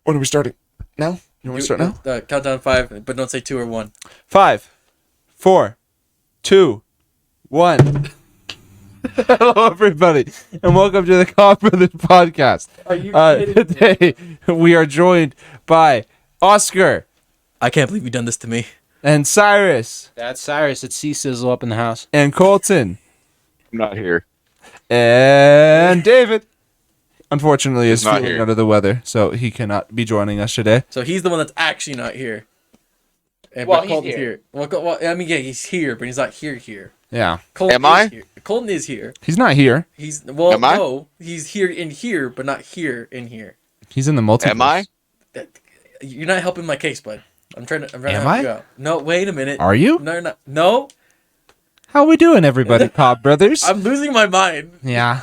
When are we starting? Now? You want to start now? Count down 5, but don't say 2 or 1. 5, 4, 2, 1. Hello, everybody, and welcome to the Cobb Brothers podcast. Are you kidding Today, we are joined by Oscar I can't believe you've done this to me. and Cyrus That's Cyrus. It's C-Sizzle up in the house. and Colton I'm not here. and David. Unfortunately, is Not feeling here. under the weather, so he cannot be joining us today. So he's the one that's actually not here. And Well, but he's Colton's here. Well, I mean, yeah, he's here, but he's not here. Yeah, Colton Am I? is here. Colton is here. he's not here. He's well, Am I? no, he's here in here, but not here in here. He's in the multiverse. Am I? You're not helping my case, bud. I'm trying to Am help I? you out. No, wait a minute. Are you? No, you're not. No, How we doing, everybody? Cobb Brothers. I'm losing my mind. Yeah,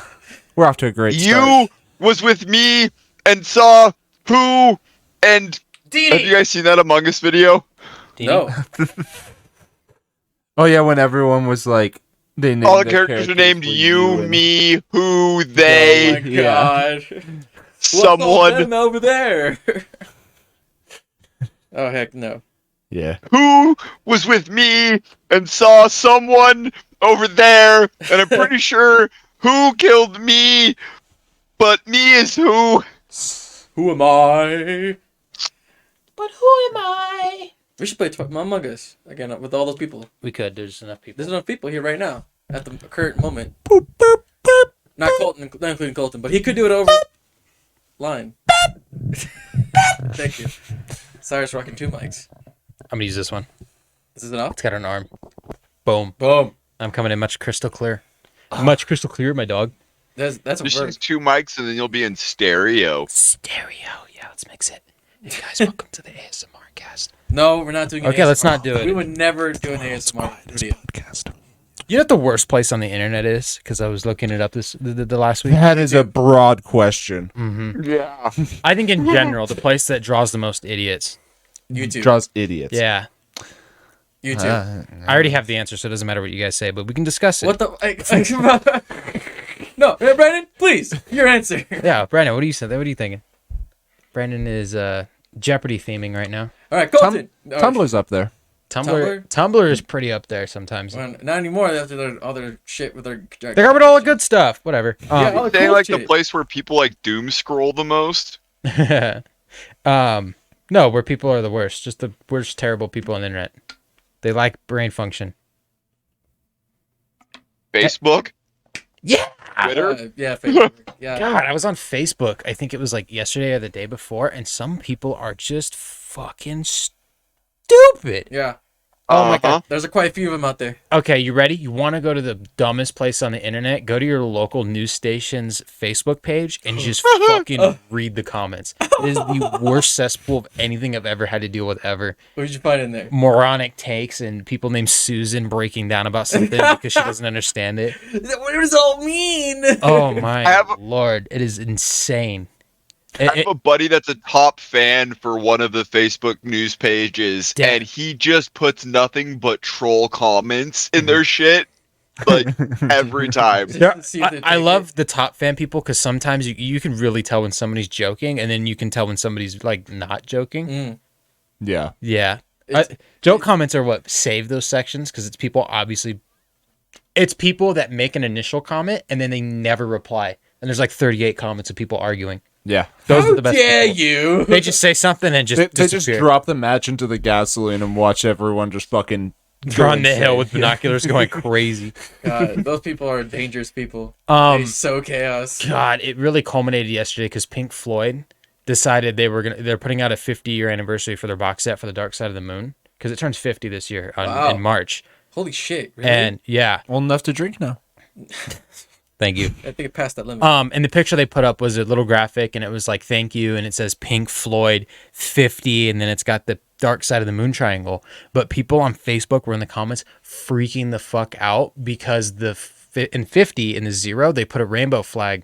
we're off to a great start. You was with me and saw who and have you guys seen that Among Us video? No. Oh yeah, when everyone was like, they named All the their characters are named were you, and- me, who, Oh they, my Yeah. god. What's all someone. them over there? Oh heck no. Yeah. Who was with me and saw someone over there, and I'm pretty sure who killed me, but me is who. Who am I? But who am I? We should play Among Us again with all those people. We could. There's enough people. There's enough people here right now at the current moment. Boop, boop, boop. Not Colton, not including Colton, but he could do it over line. Thank you. Cyrus rocking 2 mics. I'm gonna use this one. This is enough. It's got an arm. Boom. Boom. I'm coming in much crystal clear. Much crystal clear, my dog. That's a Just verb. use 2 mics and then you'll be in stereo. Stereo. Yeah, let's mix it. Hey guys, welcome to the ASMR cast. No, we're not doing an Okay, let's ASMR. not do it. We would never do an ASMR video. Podcast. You know what the worst place on the internet is? Because I was looking it up the last week. That is a broad question. Yeah. I think in general, the place that draws the most idiots. YouTube. Draws idiots. Yeah. YouTube. I already have the answer, so it doesn't matter what you guys say, but we can discuss it. What the? No, Brandon, please, your answer. Yeah, Brandon, what do you say? What are you thinking? Brandon is Jeopardy theming right now. All right, Colton. All right. Tumblr's up there. Tumblr is pretty up there sometimes. Well, not anymore after all their shit with their. They got rid of all the good stuff. Whatever. Yeah, all the They cool like the shit. place where people like doom scroll the most. No, where people are the worst. Just the worst, terrible people on the internet. They like brain function. Facebook, Yeah. Twitter. Yeah, Facebook. Yeah. God, I was on Facebook. I think it was like yesterday or the day before, and some people are just fucking stupid. Yeah. Oh my God. There's quite a few of them out there. Okay, you ready? You want to go to the dumbest place on the internet? Go to your local news station's Facebook page and just fucking read the comments. It is the worst cesspool of anything I've ever had to deal with ever. What did you find in there? Moronic takes and people named Susan breaking down about something because she doesn't understand it. What does it all mean? Oh my I have a- lord, it is insane. I have a buddy that's a top fan for one of the Facebook news pages, Damn. and he just puts nothing but troll comments in their shit, like every time. There- See if they I take love the top fan people because sometimes you can really tell when somebody's joking, and then you can tell when somebody's like not joking. Mm. Yeah. Yeah, It's- joke comments are what save those sections because it's people it's people that make an initial comment and then they never reply, and there's like 38 comments of people arguing. Yeah. Those How are the best. dare people. you? They just say something and just They just disappear. drop the match into the gasoline and watch everyone just fucking They're on the insane. hill with binoculars going crazy. God, those people are dangerous people. Um, They sow chaos. God, it really culminated yesterday because Pink Floyd decided they're putting out a 50-year anniversary for their box set for the Dark Side of the Moon because it turns 50 this year Wow. in March. Holy shit! Really? And yeah, Old enough to drink now. thank you. I think it passed that limit. And the picture they put up was a little graphic, and it was like "thank you," and it says Pink Floyd 50, and then it's got the Dark Side of the Moon triangle. But people on Facebook were in the comments freaking the fuck out because in 50 in the 0 they put a rainbow flag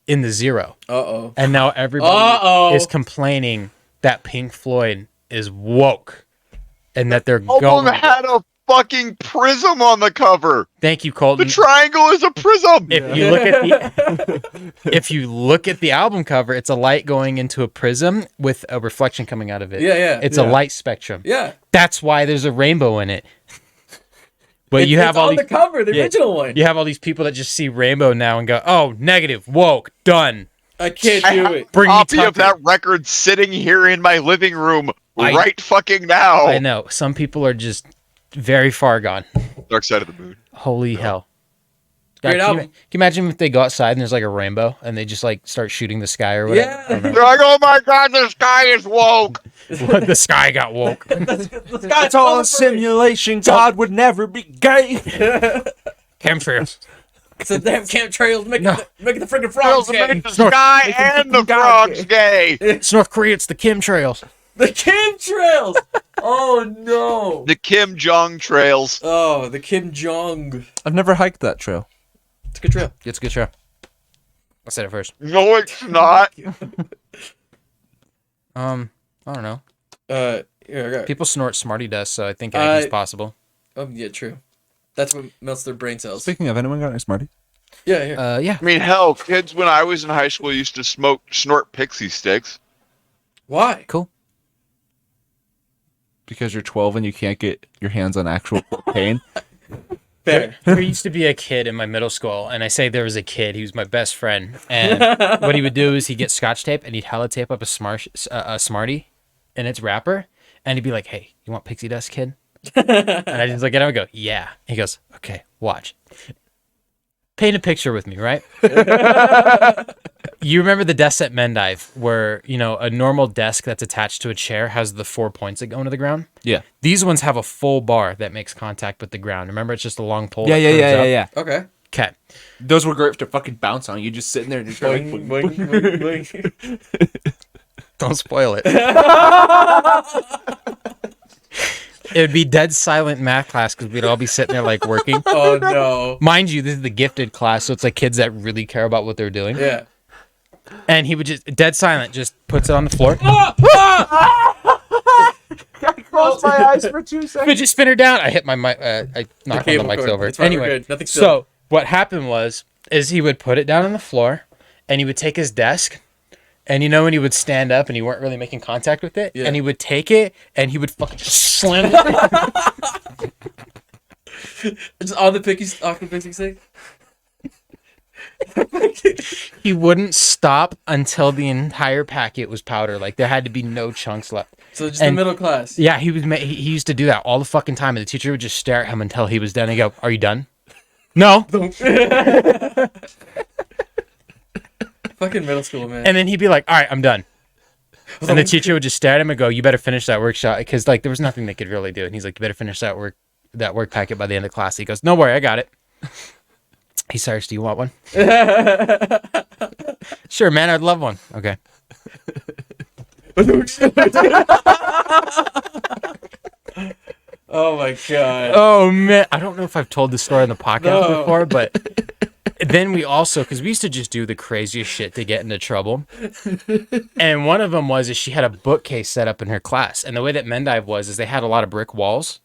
in the 0, Uh-oh. and now everybody is complaining that Pink Floyd is woke and that they're Someone going. had a fucking prism on the cover. Thank you, The Colton. triangle is a prism. If you look at the if you look at the album cover, it's a light going into a prism with a reflection coming out of it. Yeah. It's a light spectrum. Yeah. That's why there's a rainbow in it. But you have it's all on these the cover, the original one. you have all these people that just see rainbow now and go, "Oh, negative, woke, done." I can't I do have it. a Bring me copy of Tucker. that record sitting here in my living room I- right fucking now. I know some people are just very far gone. Dark Side of the Moon. Holy hell! Great can album. You imagine if they go outside and there's like a rainbow and they just like start shooting the sky or whatever? Yeah. They're like, oh my god, the sky is woke. The sky got woke. It's all a simulation. God would never be gay. Chemtrails. It's the damn chemtrails making the freaking frogs gay. Make the sky and the frogs gay. It's North Korea. It's the chemtrails. The chemtrails. Oh no. The Kim Jong trails. Oh, the Kim Jong. I've never hiked that trail. It's a good trail. It's a good show. I said it first. No, it's not. I don't know. Yeah, I got it. People snort Smarty dust, so I think anything's possible. Oh, yeah, true. That's what melts their brain cells. Speaking of, anyone got any Smarties? Yeah. Yeah. I mean, hell, kids when I was in high school used to snort pixie sticks. Why? Cool. Because you're 12 and you can't get your hands on actual cocaine. Fair. There used to be a kid in my middle school, and I say there was a kid. He was my best friend, and what he would do is he'd get Scotch tape and he'd hella tape up a Smartie in its wrapper, and he'd be like, "Hey, you want pixie dust, kid?" And I just look at him and go, "Yeah." He goes, "Okay, watch. Paint a picture with me, right?" You remember the desks at Mendive where, a normal desk that's attached to a chair has the 4 points that go into the ground? Yeah. These ones have a full bar that makes contact with the ground. Remember, it's just a long pole. Yeah. Okay. Okay. Those were great to fucking bounce on. You just sitting there and you're Boing, going, boing, boing, boing. Don't spoil it. It would be dead silent math class because we'd all be sitting there like working. Oh no. Mind you, this is the gifted class, so it's like kids that really care about what they're doing. Yeah. And he would just, dead silent, just puts it on the floor. I closed my eyes for 2 seconds. Fidget spinner down. I hit my mic. I knocked one of the cable mics cord. over. It's fine, we're Anyway, good. Nothing so still. what happened is he would put it down on the floor, and he would take his desk, and when he would stand up and he weren't really making contact with it, Yeah. and he would take it and he would fucking just slam it. Just on the pixie stick. He wouldn't stop until the entire packet was powder. Like there had to be no chunks left. So just And- the middle class. Yeah, he used to do that all the fucking time, and the teacher would just stare at him until he was done. And go, "Are you done?" No. Fucking middle school, man. And then he'd be like, "All right, I'm done." And the teacher would just stare at him and go, "You better finish that workshop," because like there was nothing they could really do. And he's like, "You better finish that work packet by the end of class." He goes, "No worry, I got it." Hey, Cyrus, do you want one? Sure, man, I'd love one. Okay. Oh my god. Oh man, I don't know if I've told this story on the podcast No. before, but then we also, because we used to just do the craziest shit to get into trouble. And one of them is she had a bookcase set up in her class, and the way that Mendive is they had a lot of brick walls.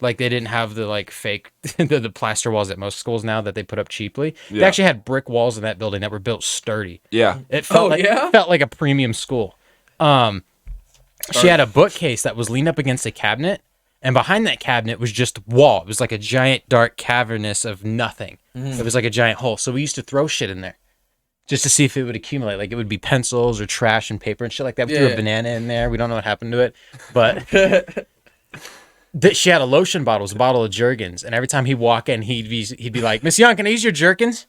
Like they didn't have the like fake the plaster walls at most schools now that they put up cheaply. They Yeah. actually had brick walls in that building that were built sturdy. Yeah. It felt yeah? felt like a premium school. She had a bookcase that was leaned up against a cabinet, and behind that cabinet was just wall. It was like a giant dark cavernous of nothing. It was like a giant hole. So we used to throw shit in there just to see if it would accumulate. Like it would be pencils or trash and paper and shit like that. We threw Yeah. a banana in there. We don't know what happened to it, but she had a lotion bottle, it was a bottle of Jergens, and every time he'd walk in, he'd be like, "Miss Young, can I use your Jergens?"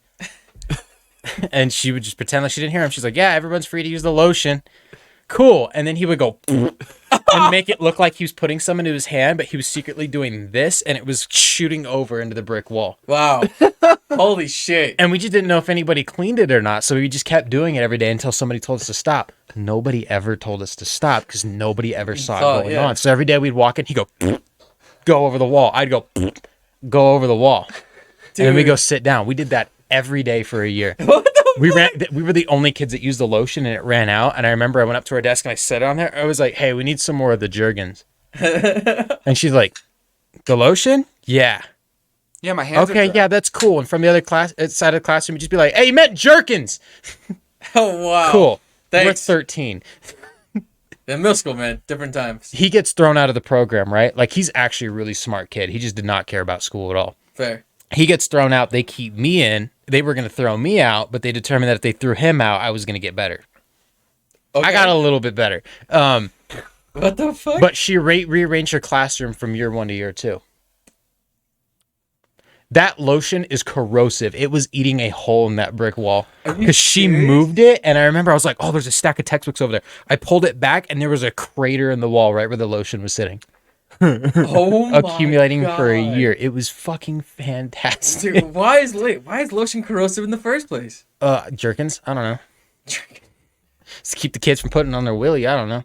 And she would just pretend like she didn't hear him. She's like, "Yeah, everyone's free to use the lotion." Cool. And then he would go and make it look like he was putting some into his hand, but he was secretly doing this, and it was shooting over into the brick wall. Wow. Holy shit. And we just didn't know if anybody cleaned it or not, so we just kept doing it every day until somebody told us to stop. Nobody ever told us to stop because nobody ever saw it going on. So every day we'd walk in, he'd go over the wall. I'd go over the wall. And then we go sit down. We did that every day for a year. What the We were the only kids that used the lotion, and it ran out. And I remember I went up to our desk and I sat on there. I was like, "Hey, we need some more of the Jergens." And she's like, The lotion? Yeah. Yeah, my hands. Okay, yeah, that's cool. And from the other side of the classroom, you just be like, "Hey, you meant jerkins." Oh wow. Cool. We're Thanks. 13. In middle school, man, different times. He gets thrown out of the program, right? Like, he's actually a really smart kid. He just did not care about school at all. Fair. He gets thrown out. They keep me in. They were going to throw me out, but they determined that if they threw him out, I was going to get better. Okay. I got a little bit better. What the fuck? But she rearranged her classroom from year 1 to year 2. That lotion is corrosive. It was eating a hole in that brick wall because she moved it. And I remember I was like, oh, there's a stack of textbooks over there. I pulled it back and there was a crater in the wall right where the lotion was sitting. Oh Accumulating my for a God. year. It was fucking fantastic. Dude, why is lotion corrosive in the first place? Jerkins? I don't know. Just keep the kids from putting it on their willy. I don't know.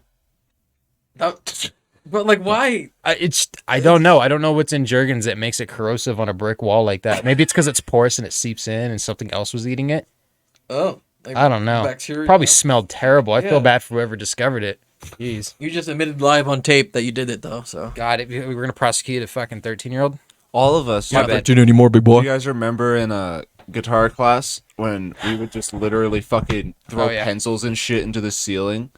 But like, why? I don't know. I don't know what's in Jergens that makes it corrosive on a brick wall like that. Maybe it's because it's porous and it seeps in and something else was eating it. Oh, like I don't know. bacteria? Probably smelled terrible. I Yeah. feel bad for whoever discovered it. Jeez. You just admitted live on tape that you did it though. So God, we were going to prosecute a fucking 13-year-old? All of us. My Yeah, bad. anymore, big boy. You guys remember in a guitar class when we would just literally fucking throw Oh, yeah. pencils and shit into the ceiling?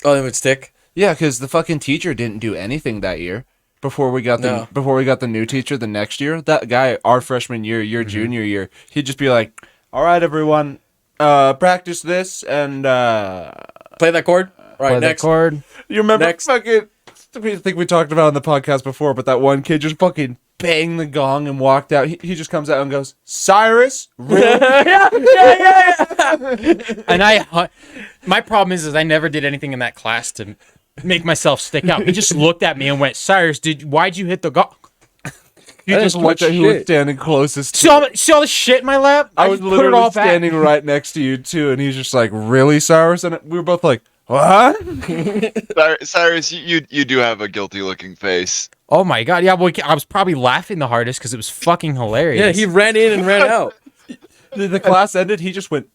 oh, it would stick. Yeah, because the fucking teacher didn't do anything that year. Before we got No. the new teacher the next year, that guy, our freshman year, junior year, he'd just be like, "All right, everyone, practice this and Play that chord. All right, Play the next. chord. you remember Next. fucking." I think we talked about it on the podcast before, but that one kid just fucking banged the gong and walked out. He just comes out and goes, "Cyrus, really?" And my problem is I never did anything in that class to make myself stick out. He just looked at me and went, "Cyrus, why'd you hit the gong?" He That just is looked much at who was shit. standing closest to See all the shit in my lap? I was just put it literally all back. standing right next to you too, and he's just like, "Really, Cyrus?" And we were both like, "What?" Cyrus, you do have a guilty looking face. Oh my God. Yeah, well, I was probably laughing the hardest because it was fucking hilarious. Yeah, he ran in and ran out. The class ended. He just went.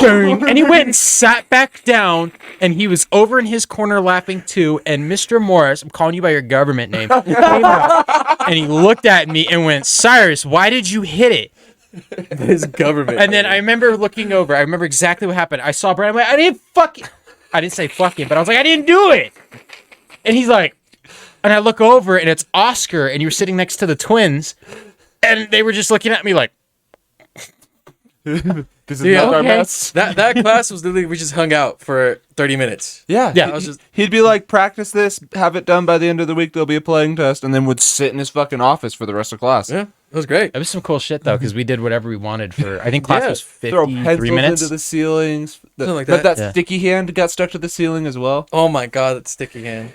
And he went and sat back down, and he was over in his corner laughing too. And Mr. Morris, I'm calling you by your government name, came out, and he looked at me and went, "Cyrus, why did you hit it?" His government. And then I remember looking over. I remember exactly what happened. I saw Brandon. I didn't I didn't say fucking, but I was like, I didn't do it. And he's like, and I look over, and it's Oscar, and you were sitting next to the twins, and they were just looking at me like, This is Yeah, not our okay. mess. that class was literally we just hung out for 30 minutes. Yeah, Yeah. I was just He'd be like, "Practice this, have it done by the end of the week. There'll be a playing test," and then would sit in his fucking office for the rest of class. yeah, it was great. it was some cool shit though, because we did whatever we wanted for. I think class Yeah. was Throw 53 pencils minutes. into the ceilings. Something like But that. that Yeah. sticky hand got stuck to the ceiling as well. Oh my god, that sticky hand.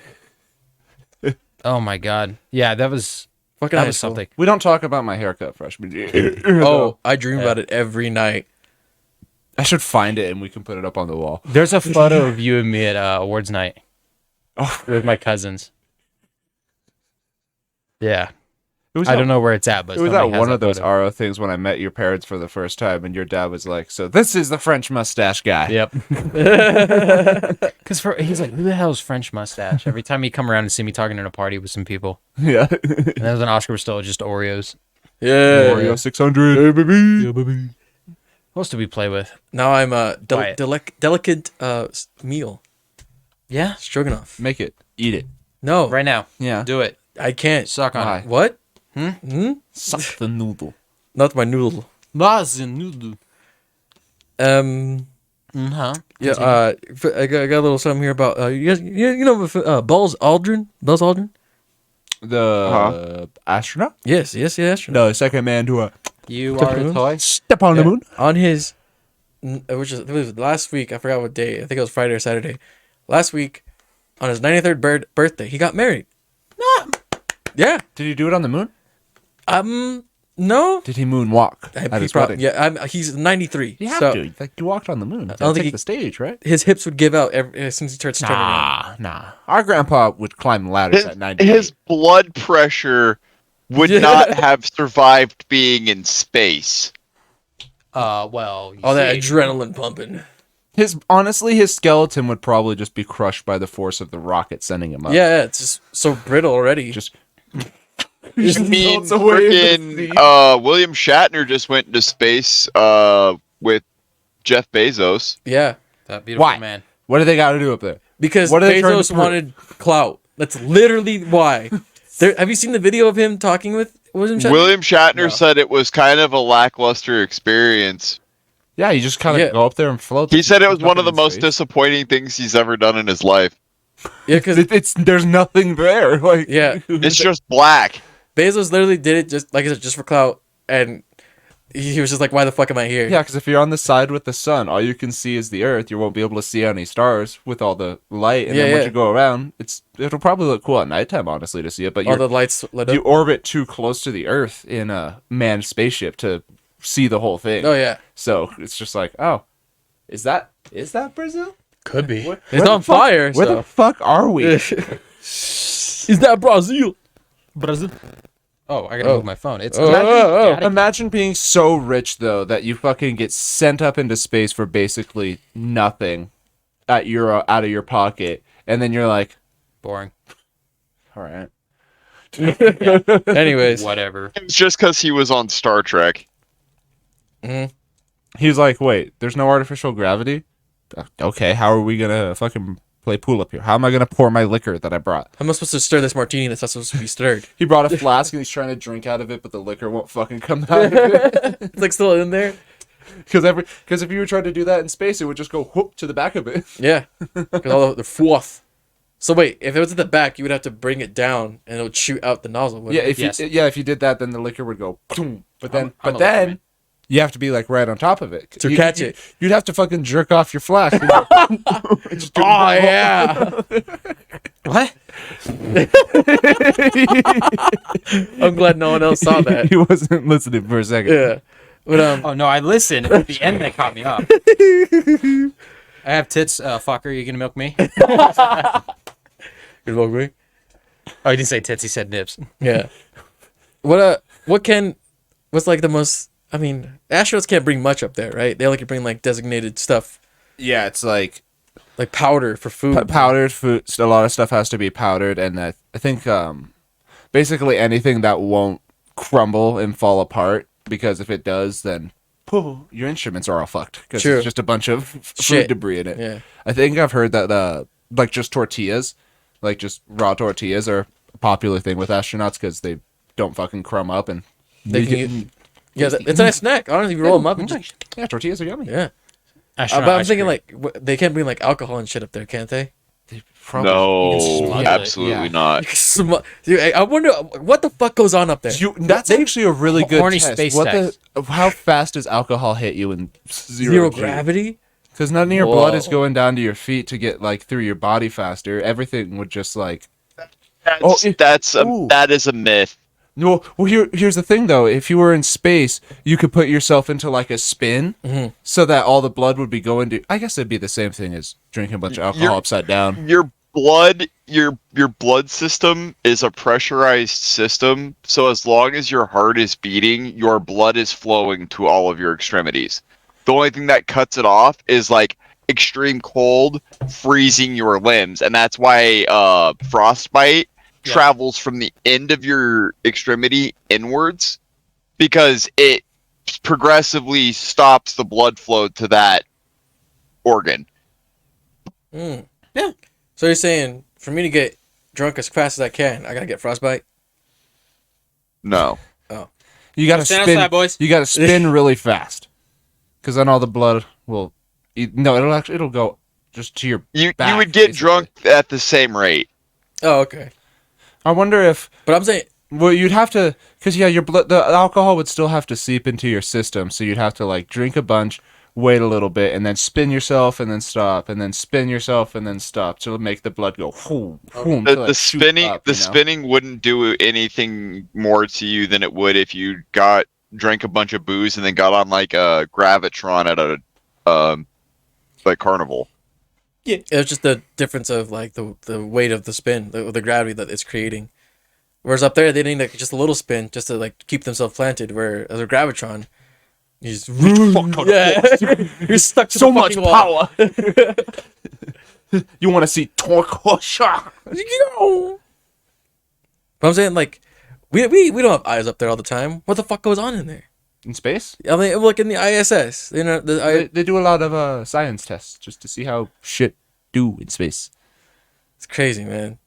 Oh my God. Yeah, that was Fucking that high was school. something. We don't talk about my haircut freshman year. Oh, I dream about it every night. I should find it and we can put it up on the wall. There's a photo of you and me at awards night. Oh. With my cousins. Yeah. It was I that- don't know where it's at, but It was somebody that has one that of those photo. RO things when I met your parents for the first time, and your dad was like, "So this is the French mustache guy." Yep. Because he's like, who the hell is French mustache? Every time he'd come around and see me talking at a party with some people. Yeah. And that was when Oscar was still just Oreos. Yeah. Oreo 600. Hey, baby. Yeah, baby. What else did we play with? Now I'm a Quiet. delicate meal. Yeah. Stroganoff. Make it. Eat it. No, Right now. Yeah. Do it. I can't. Suck on Why? it. What? Suck the noodle. Not my noodle. noodle. Yeah. I got a little something here about you guys. You know Buzz Aldrin. Buzz Aldrin. The astronaut? Yes. No, second man to a You Step are on a the toy. step on the moon. On his, which is it was last week. I forgot what day. I think it was Friday or Saturday. Last week, on his 93rd birthday, he got married. No. Yeah. Did he do it on the moon? No. Did he moonwalk at He his prob- wedding? Yeah. He's 93. You have so to. Like, you walked on the moon. don't Don't think take he- the stage, right? his hips would give out as soon as he starts turning around. Nah. Our grandpa would climb ladders at 90. His blood pressure would Yeah. not have survived being in space. Well. All that adrenaline pumping. His skeleton would probably just be crushed by the force of the rocket sending him up. Yeah, it's just so brittle already. Just I mean, melts away in the sea. freaking William Shatner just went into space with Jeff Bezos. Yeah, That beautiful Why? man. What do they got to do up there? because What are they trying to Bezos prove? wanted clout. That's literally why. Have you seen the video of him talking with William Shatner? William Shatner No. said it was kind of a lackluster experience. Yeah, you just kind of Yeah. go up there and float. He said it was There's one of the nothing in most space. disappointing things he's ever done in his life. Yeah, because It's there's nothing there. Like yeah, It's just black. Bezos literally did it just like I said, just for clout, and he was just like, "Why the fuck am I here?" Yeah, because if you're on the side with the sun, all you can see is the Earth. You won't be able to see any stars with all the light. And then Yeah, once yeah. you go around, it'll probably look cool at nighttime, honestly, to see it. But all the lights lit up. you orbit too close to the Earth in a manned spaceship to see the whole thing. Oh yeah, So it's just like, oh, is that Brazil? Could be. it's on fire. Where the fuck are we? Is that Brazil? Brazil. Oh, I gotta Oh. move my phone. It's Imagine being so rich though that you fucking get sent up into space for basically nothing out of your pocket, and then you're like, boring. all right. Anyways, Whatever. It's just because he was on Star Trek. He's like, wait, there's no artificial gravity? Okay, how are we gonna fucking play pool up here? How am I gonna pour my liquor that I brought? how am I supposed to stir this martini that's not supposed to be stirred? He brought a flask and he's trying to drink out of it, but the liquor won't fucking come out of it. It's like still in there. Because if you were trying to do that in space, it would just go whoop to the back of it. Yeah, because all the froth. So wait, if it was at the back, you would have to bring it down and it would shoot out the nozzle. Yeah, Wouldn't it? if you did that, then the liquor would go boom. But then I'm a liquor man. you have to be like right on top of it To catch it. You'd have to fucking jerk off your flask. And go, just do Oh yeah. What? I'm glad no one else saw that. He wasn't listening for a second. Yeah, but Oh no, I listened. At the end, they caught me off. I have tits, fucker. You gonna milk me? you love me. Oh, he didn't say tits. He said nips. Yeah. What's like the most? I mean, astronauts can't bring much up there, right? They only can bring like designated stuff, Yeah, it's like like powder for food. powdered food. A lot of stuff has to be powdered, and I think basically anything that won't crumble and fall apart. Because if it does, then your instruments are all fucked. Because True. it's just a bunch of food Shit. debris in it. Yeah. I think I've heard that like just tortillas, like just raw tortillas, are a popular thing with astronauts because they don't fucking crumb up and They can Yeah, it's a nice snack. Honestly, you roll them up and just yeah, tortillas are yummy. yeah. Astronaut But I'm ice thinking cream. like they can't bring like alcohol and shit up there, can't they? Probably. No, smuggle it, absolutely yeah. not. Dude, I wonder what the fuck goes on up there. That's actually a really good Horny test. space What test. how fast does alcohol hit you in Zero G? gravity. Because none of your blood Whoa. is going down to your feet to get like through your body faster. Everything would just like. That is a myth. Well, here's the thing though. If you were in space, you could put yourself into like a spin, so that all the blood would be going to. I guess it'd be the same thing as drinking a bunch of alcohol You're- upside down. Your blood system is a pressurized system, so as long as your heart is beating, your blood is flowing to all of your extremities. The only thing that cuts it off is like extreme cold freezing your limbs, and that's why frostbite travels from the end of your extremity inwards, because it progressively stops the blood flow to that organ. Yeah. So you're saying for me to get drunk as fast as I can, I gotta get frostbite? No. You gotta Stand spin, outside, boys. You gotta spin really fast, because then all the blood will. It'll go just to your. You back, would get basically. drunk at the same rate. Oh, okay. I wonder if. But I'm saying Well, you'd have to, because your blood, the alcohol would still have to seep into your system, so you'd have to like drink a bunch, wait a little bit, and then spin yourself, and then stop, and then spin yourself, and then stop to make the blood go. Whoom, whoom, The, till the it shoots spinning up, the you know? spinning wouldn't do anything more to you than it would if you drank a bunch of booze and then got on like a gravitron at a like carnival. it was just the difference of like the weight of the spin, the gravity that it's creating. Whereas up there, they need like just a little spin just to like keep themselves planted. Where as a gravitron, You just yeah. You're stuck to So the much fucking wall. power. You want to see torque? But I'm saying, like, we don't have eyes up there all the time. What the fuck goes on in there? In space? I mean, look in the ISS. You know, They do a lot of science tests just to see how shit do in space. it's crazy, man.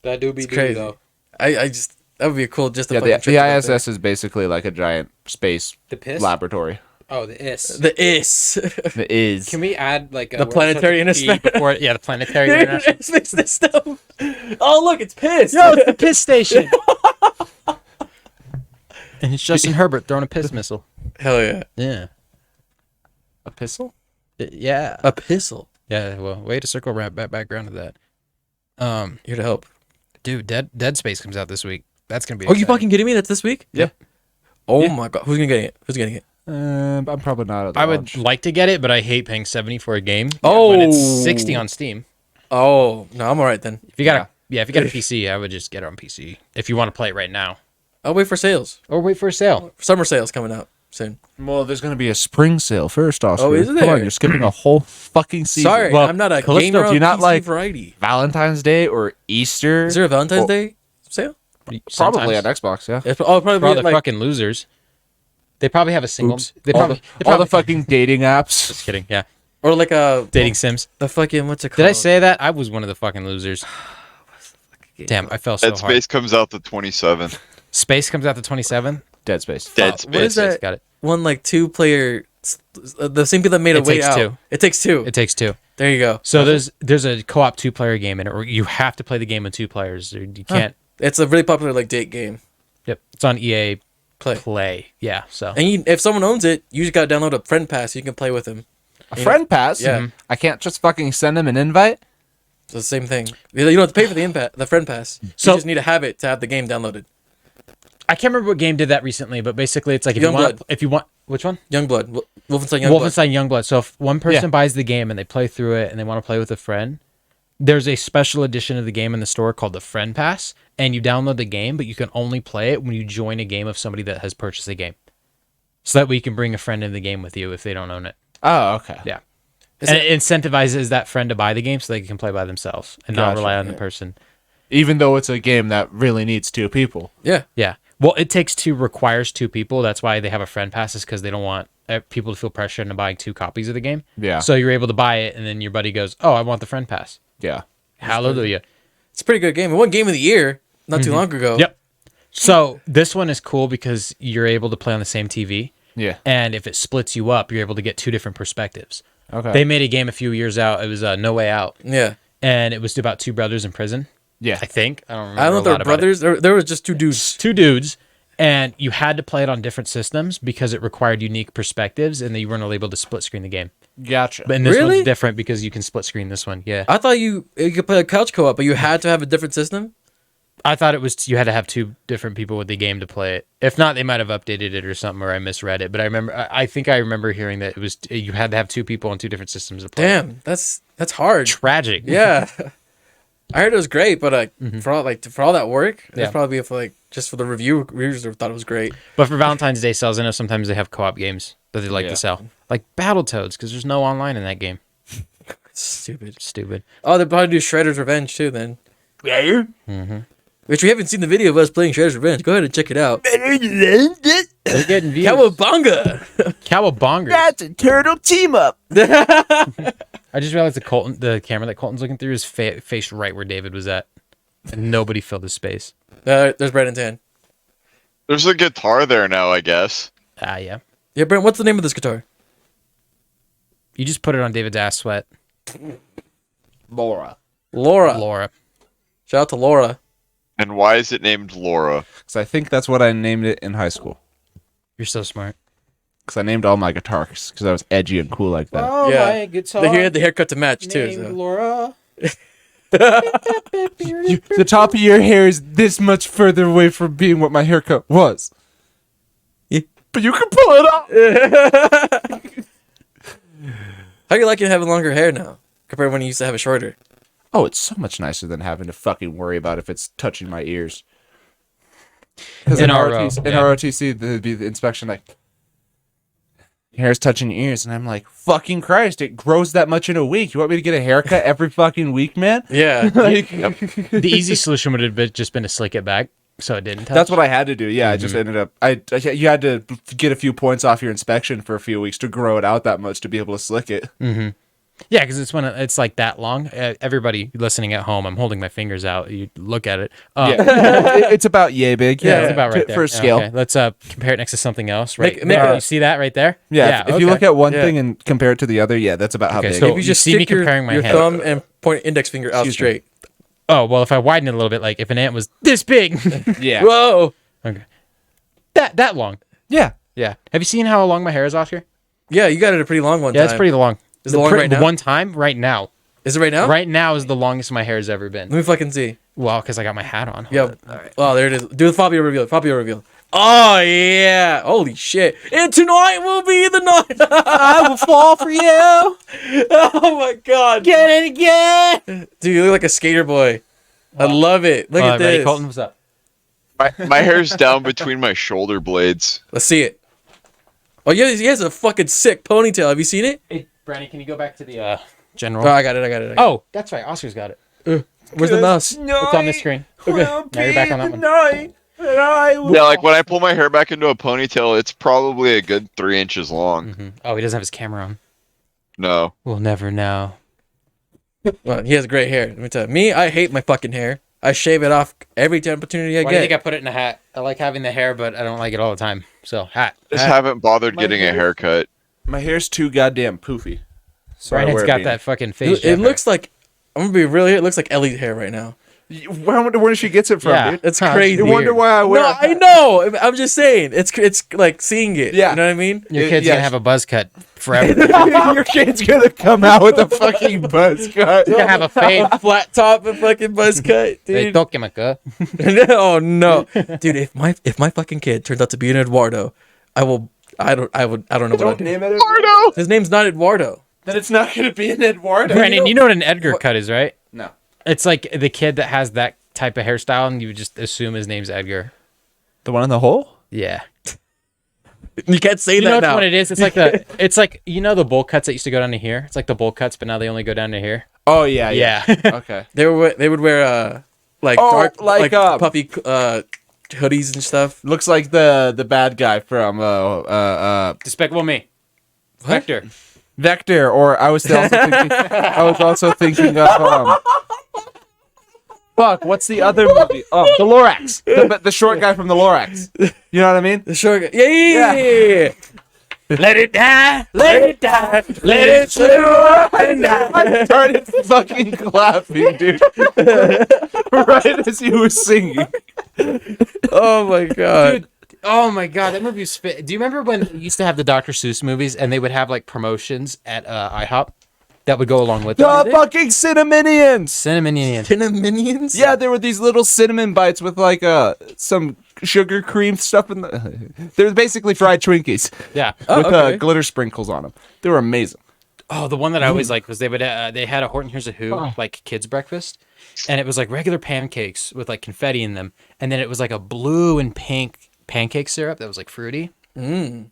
That do be It's crazy. though. I just that would be a cool just to Yeah, fucking the trip to go there. ISS is basically like a giant space The piss. laboratory. Oh, the is. The is It is. Can we add like The planetary internet internet- before? Yeah, the planetary international. space system. Oh look, it's pissed. Yo, it's the piss station. And it's Justin Herbert throwing a piss missile. Hell yeah, Yeah. A pistol? Yeah. a pistol. Yeah. Well, way to circle right background to that. Here to help. Dude, Dead Space comes out this week. That's gonna be. Oh, you exciting. fucking kidding me? That's this week? Yeah. Oh Yeah. my god, who's gonna get it? Who's getting it? I'm probably not at the I would launch. like to get it, but I hate paying $70 for a game. Oh. when it's $60 on Steam. Oh no, I'm alright then. If you got if you got a PC, I would just get it on PC if you want to play it right now, I'll wait for sales. or wait for a sale. Summer sales coming out soon. Well, there's going to be a spring sale first, Oscar. Oh, is Come there? on, you're skipping a whole fucking season. Sorry, Well, I'm not a Callisto, gamer. do on you not PC like variety? Valentine's Day or Easter? Is there a Valentine's Well, Day sale? Probably on Sometimes. Xbox, yeah. It's, oh, probably For all the like fucking losers. They probably have a single. Oops. They all, probably, the, they all probably the fucking dating apps. Just kidding. Yeah, or like a dating sims. the fucking what's it called? Did I say that? I was one of the fucking losers. Damn, I fell so Dead hard. Space comes out the 27th. Space comes out the 27th. Dead Space. Dead What Space. is that? Got it. one like 2-player? The same people that made It a way Takes out. Two. It takes two. It takes two. There you go. So there's a co-op 2-player game in it. Where you have to play the game with 2 players. Or you can't. It's a really popular like date game. Yep, it's on EA Play. Play. Yeah, so And if someone owns it, you just gotta download a friend pass. You can play with them. A friend pass? Yeah. I can't just fucking send him an invite? It's the same thing. You don't have to pay for the friend pass. So- You just need to have it to have the game downloaded. I can't remember what game did that recently, but basically it's like Youngblood. if you want which one? Youngblood. Wolfenstein Youngblood. Wolfenstein Youngblood. So if one person Yeah. buys the game and they play through it and they want to play with a friend, there's a special edition of the game in the store called the Friend Pass, and you download the game, but you can only play it when you join a game of somebody that has purchased the game. So that way you can bring a friend in the game with you if they don't own it. Oh, okay. Yeah. Is And it- it incentivizes that friend to buy the game so they can play by themselves and not Gotcha, rely on yeah. the person. Even though it's a game that really needs 2 people. Yeah. Yeah. Well, It Takes Two requires 2 people. That's why they have a friend pass, is because they don't want people to feel pressure into buying 2 copies of the game. Yeah. So you're able to buy it, and then your buddy goes, "Oh, I want the friend pass." Yeah. Hallelujah. It's a pretty good game. It won Game of the Year not too long ago. Mm-hmm. Yep. So this one is cool because you're able to play on the same TV, Yeah. and if it splits you up, you're able to get 2 different perspectives. Okay. They made a game a few years out. It was No Way Out, Yeah. and it was about 2 brothers in prison. yeah. I think I don't remember. I don't know a if they're lot about it. brothers. There was just 2 dudes. 2 dudes, and you had to play it on different systems because it required unique perspectives, and then you weren't able to split screen the game. Gotcha. But in this Really? one's different because you can split screen this one. Yeah, I thought you could play a couch co-op, but you had to have a different system. I thought it was you had to have 2 different people with the game to play it. If not, they might have updated it or something, or I misread it. But I think I remember hearing that it was you had to have 2 people on 2 different systems to play. Damn, that's hard. Tragic. Yeah. I heard it was great, but for all that work, Yeah. it's probably for just for the reviewers thought it was great. But for Valentine's Day sales, I know sometimes they have co-op games that they like Yeah. to sell, like Battletoads, because there's no online in that game. It's stupid. Stupid. Oh, they'll probably do Shredder's Revenge too then. Yeah. Which we haven't seen the video of us playing Shredder's Revenge. Go ahead and check it out. They're getting views. Cowabunga! Cowabongers. That's a turtle team up. I just realized the camera that Colton's looking through is faced right where David was at, and nobody filled his space. There's Brandon's hand. There's a guitar there now, I guess. Ah, yeah. Yeah, Brandon, what's the name of this guitar? You just put it on David's ass sweat. Laura. Laura. Laura. Shout out to Laura. And why is it named Laura? Because I think that's what I named it in high school. You're so smart. Because I named all my guitars because I was edgy and cool like that. Oh, Yeah. my guitar. They had the haircut to match too. named So. Laura. The top of your hair is this much further away from being what my haircut was. Yeah. But you can pull it off. How you liking having longer hair now compared to when you used to have it shorter? Oh, it's so much nicer than having to fucking worry about if it's touching my ears. Because in NRO, ROTC, yeah. there'd be the inspection like, hair's touching your ears, and I'm like, fucking Christ, it grows that much in a week. You want me to get a haircut every fucking week, man? Yeah. Like, The easy solution would have been just been to slick it back so it didn't touch. that's what I had to do. Yeah, I just ended up. You had to get a few points off your inspection for a few weeks to grow it out that much to be able to slick it. Yeah, because it's when it's like that long. Everybody listening at home, I'm holding my fingers out. You look at it. Yeah, it's about yay big. Yeah, it's about right there for a scale. Okay, let's compare it next to something else. Right, Make you see that right there? Yeah, if you okay. look at one Yeah. thing and compare it to the other, yeah, that's about how Okay, big. so- If you just see me stick your, comparing my your head. thumb and point index finger out Excuse me. straight. Oh well, if I widen it a little bit, like if an ant was this big, yeah, Whoa. okay, that long. yeah. Yeah. Have you seen how long my hair is off here? Yeah, you got it a pretty long one Yeah, time. it's pretty long. Is it long right now? One time, right now. Is it right now? Right now is the longest my hair has ever Let been. me fucking see. Well, because I got my hat on. Yeah. Oh, there it is. Do the Fabio reveal. Fabio reveal. Oh, yeah. Holy shit. And tonight will be the night. I will fall for you. Oh, my God. Get it again. Dude, you look like a skater boy. I love it. Look at Ready, this. Colton? What's up? My hair's down between my shoulder blades. Let's see it. Oh, yeah, he has a fucking sick ponytail. Have you seen it? Hey, Brandy, can you go back to the general? Oh, I got it. Oh, that's right. Oscar's got it. Where's the mouse? It's on the screen. Okay. Now you're back on that one. Yeah, like when I pull my hair back into a ponytail, it's probably a good 3 inches long. Mhm. Oh, he doesn't have his camera on. No. We'll never know. Well, he has great hair. Let me tell you. Me, I hate my fucking hair. I shave it off every opportunity I Why do you get. think I put it in a hat? I like having the hair, but I don't like it all the time. So, hat. Just Hat. haven't bothered My getting a hair- haircut. My hair's too goddamn poofy. So I Brandon's wear a got beanie. that fucking face. It looks like, I'm going to be real here, it looks like Ellie's hair right now. I wonder where she gets it from, Yeah. dude. It's Huh, crazy. You wonder why I wear. No, I know. I'm just saying. It's like seeing it. Yeah. You know what I mean? Your kid's Yeah. gonna have a buzz cut forever. Your kid's gonna come out with a fucking buzz cut. He's gonna have a fade. A flat top and fucking buzz cut, They dude. took him a cut. Oh no, dude! If my fucking kid turns out to be an Eduardo, I will. I don't know what I'll Don't do. name it. Eduardo! His name's not Eduardo. Then it's not gonna be an Eduardo. Brandon, you know what an Edgar cut is, right? No. It's like the kid that has that type of hairstyle, and you just assume his name's Edgar. The one in the hole? Yeah. You can't say You know that which now. one it is? It's like it's like you know the bowl cuts that used to go down to here. It's like the bowl cuts, but now they only go down to here. Oh yeah, Yeah. Okay. They would wear like Oh, dark like, puffy hoodies and stuff. Looks like the bad guy from Despicable Me. What? Vector. Vector, or I was also thinking of fuck, what's the other movie? Oh, the Lorax. The short guy from the Lorax. You know what I mean? The short guy. Yeah. Let it die. Let it die. Let it slip and die. I started fucking clapping, dude. Right as you were singing. Oh my god. Dude, oh my god, that movie was fit. Do you remember when we used to have the Dr. Seuss movies and they would have like promotions at IHOP that would go along with The it? fucking Cinnamonians. Cinnamon Indian. Minions? Yeah, there were these little cinnamon bites with like some sugar cream stuff in the. They're basically fried Twinkies Yeah. Oh, with okay. glitter sprinkles on them. They were amazing. Oh, the one that I always liked was they had a Horton Hears a Who like kids breakfast, and it was like regular pancakes with like confetti in them, and then it was like a blue and pink pancake syrup that was like fruity, and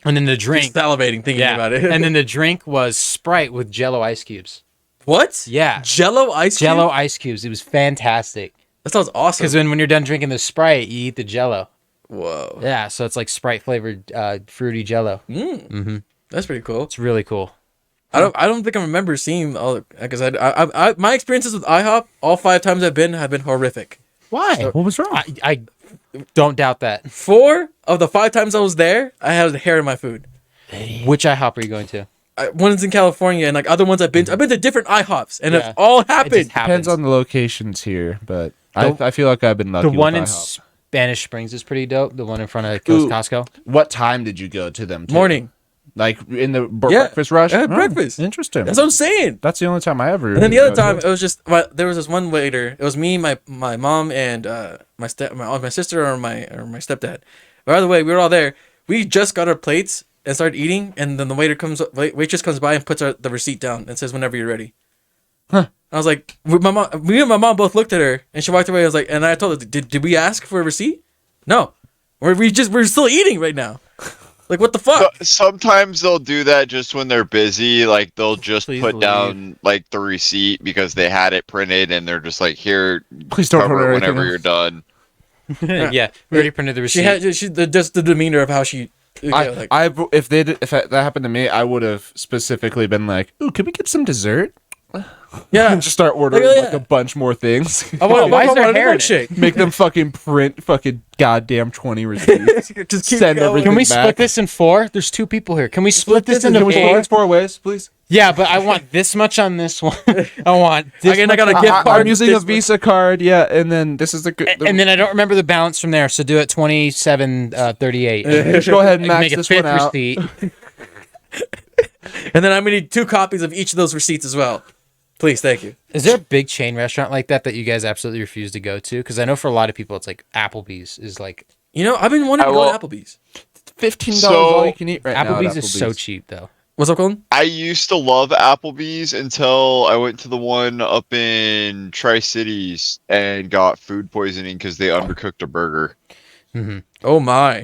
then the drink. Salivating thinking Yeah, about it. and then the drink was Sprite with Jello ice cubes. what? Yeah, Jello ice cream? Jello ice cubes. It was fantastic That sounds awesome. because when you're done drinking the Sprite, you eat the Jello. Whoa. Yeah, so it's like Sprite flavored fruity Jello. That's pretty cool. It's really cool. I don't think I remember seeing all because I my experiences with IHOP all 5 times I've been have been horrific. Why? What was wrong? I don't doubt that. 4 of the 5 times I was there, I had hair in my food. Which IHOP are you going to? One's in California and like other ones I've been to different IHOPs and Yeah. it's all It happened. just Depends happens. on the locations here, but I feel like I've been lucky. The one with in IHOP. Spanish Springs is pretty dope. The one in front of Ooh. Costco. What time did you go to them? Morning. Like in the Yeah, breakfast rush? I had breakfast. Interesting. That's what I'm saying. That's the only time I ever. And then the other time it was just there was this one waiter. It was me, my mom, and my sister or my stepdad. By the way, we were all there. We just got our plates and started eating, and then the waitress comes by and puts the receipt down and says, "Whenever you're ready." Huh. I was like, me and my mom both looked at her, and she walked away. I was like, and I told her, "Did we ask for a receipt? No, we're still eating right now." Like, what the fuck? Sometimes they'll do that just when they're busy. Like they'll just Please put leave. down like the receipt because they had it printed, and they're just like, "Here, Please don't cover order it anything whenever else. you're done." Yeah, we already printed the receipt. Just the demeanor of how she. Like, If that happened to me, I would have specifically been like, "Ooh, can we get some dessert?" yeah. And just start ordering Like, like a bunch more things. I want, Why is there hair in it? shake? Make them fucking print fucking goddamn 20 receipts. Just keep Send going. everything Can we back. split this in 4? There's 2 people here. Can we split this this into into Can we split 4? this 4 ways, please? Yeah, but I want this much on this one. I want this Again, I much got a on- gift card. I'm using a this one. Visa card, yeah, and then this is the good. and then I don't remember the balance from there, so do it 27.38. just go ahead and max Make a this 5th one out. receipt. And then I'm gonna need 2 copies of each of those receipts as well. Please, thank you. Is there a big chain restaurant like that you guys absolutely refuse to go to? Because I know for a lot of people, it's like Applebee's is like I've been wanting to go will- to Applebee's. $15 So- all you can eat right now. Applebee's at is so cheap though. What's up, Colin? I used to love Applebee's until I went to the one up in Tri-Cities and got food poisoning because they undercooked a burger. Oh my.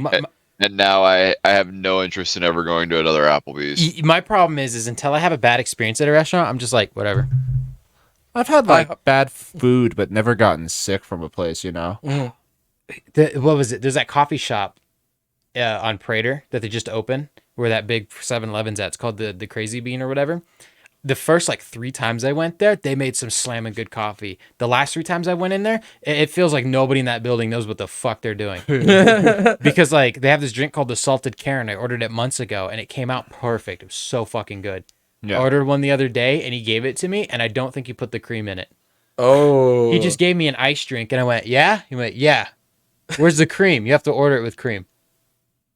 And now I have no interest in ever going to another Applebee's. My problem is until I have a bad experience at a restaurant, I'm just like whatever. I've had like IHOP. bad food, but never gotten sick from a place. You know. What was it? There's that coffee shop on Prater that they just opened where that big 7-Eleven's at. It's called the Crazy Bean or whatever. The first like 3 times I went there, they made some slamming good coffee. The last 3 times I went in there, it feels like nobody in that building knows what the fuck they're doing. Because like they have this drink called the Salted Karen. I ordered it months ago and it came out perfect. It was so fucking good. Yeah. I ordered one the other day and he gave it to me and I don't think he put the cream in it. Oh. He just gave me an ice drink and I went, yeah? He went, yeah. Where's the cream? You have to order it with cream.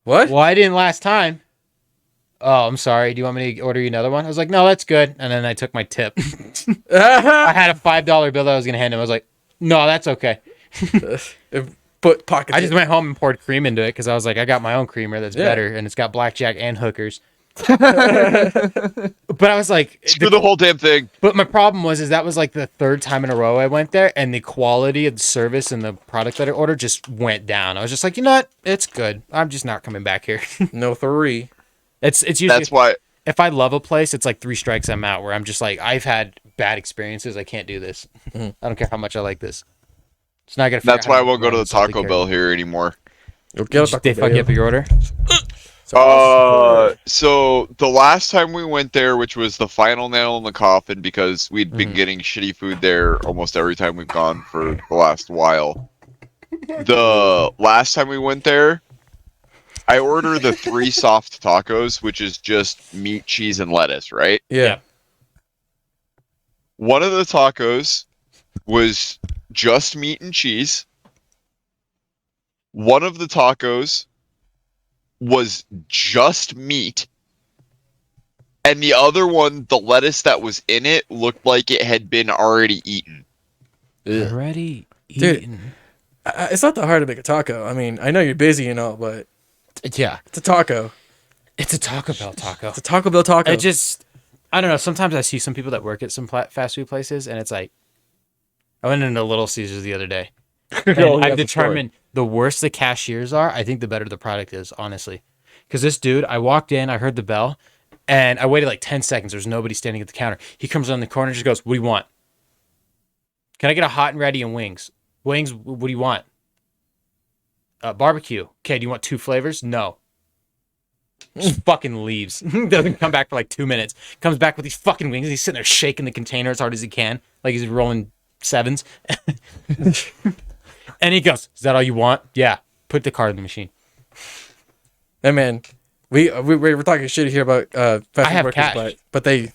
What? Well, I didn't last time. Oh, I'm sorry. Do you want me to order you another one? I was like, no, that's good. And then I took my tip. I had a $5 bill that I was going to hand him. I was like, no, that's okay. Put pockets. I just went home and poured cream into it because I was like, I got my own creamer that's better and it's got blackjack and hookers. But I was like, Screw the whole damn thing. but my problem was that was like the 3rd time in a row I went there and the quality of the service and the product that I ordered just went down. I was just like, you know what? It's good. I'm just not coming back here. no 3. It's usually That's why if I love a place, it's like 3 strikes I'm out where I'm just like, I've had bad experiences. I can't do this. I don't care how much I like this. It's not gonna. that's why I won't go to the Taco Bell here anymore. Okay, They fuck you up your order. So the last time we went there, which was the final nail in the coffin, because we'd been getting shitty food there almost every time we've gone for the last while. The last time we went there, I ordered the 3 soft tacos, which is just meat, cheese, and lettuce, right? Yeah. One of the tacos was just meat and cheese. One of the tacos was just meat. And the other one, the lettuce that was in it looked like it had been already eaten. Already Dude. eaten. It's not that hard to make a taco. I mean, I know you're busy and all, but Yeah, it's a taco. it's a Taco Bell taco. It's a Taco Bell taco. I don't know. Sometimes I see some people that work at some fast food places, and it's like, I went into Little Caesars the other day. And Oh, yeah, I've the story. determined the worse the cashiers are, I think the better the product is, honestly. Because this dude, I walked in, I heard the bell, and I waited like 10 seconds. There's nobody standing at the counter. He comes around the corner and just goes, what do you want? Can I get a hot and ready and wings? Wings, what do you want? Barbecue. Okay, do you want 2 flavors? No. Just fucking leaves. Doesn't come back for like 2 minutes. Comes back with these fucking wings. He's sitting there shaking the container as hard as he can, like he's rolling 7s. And he goes, "Is that all you want?" Yeah. Put the card in the machine. Hey man, we're talking shit here about fast food have workers, cash. but they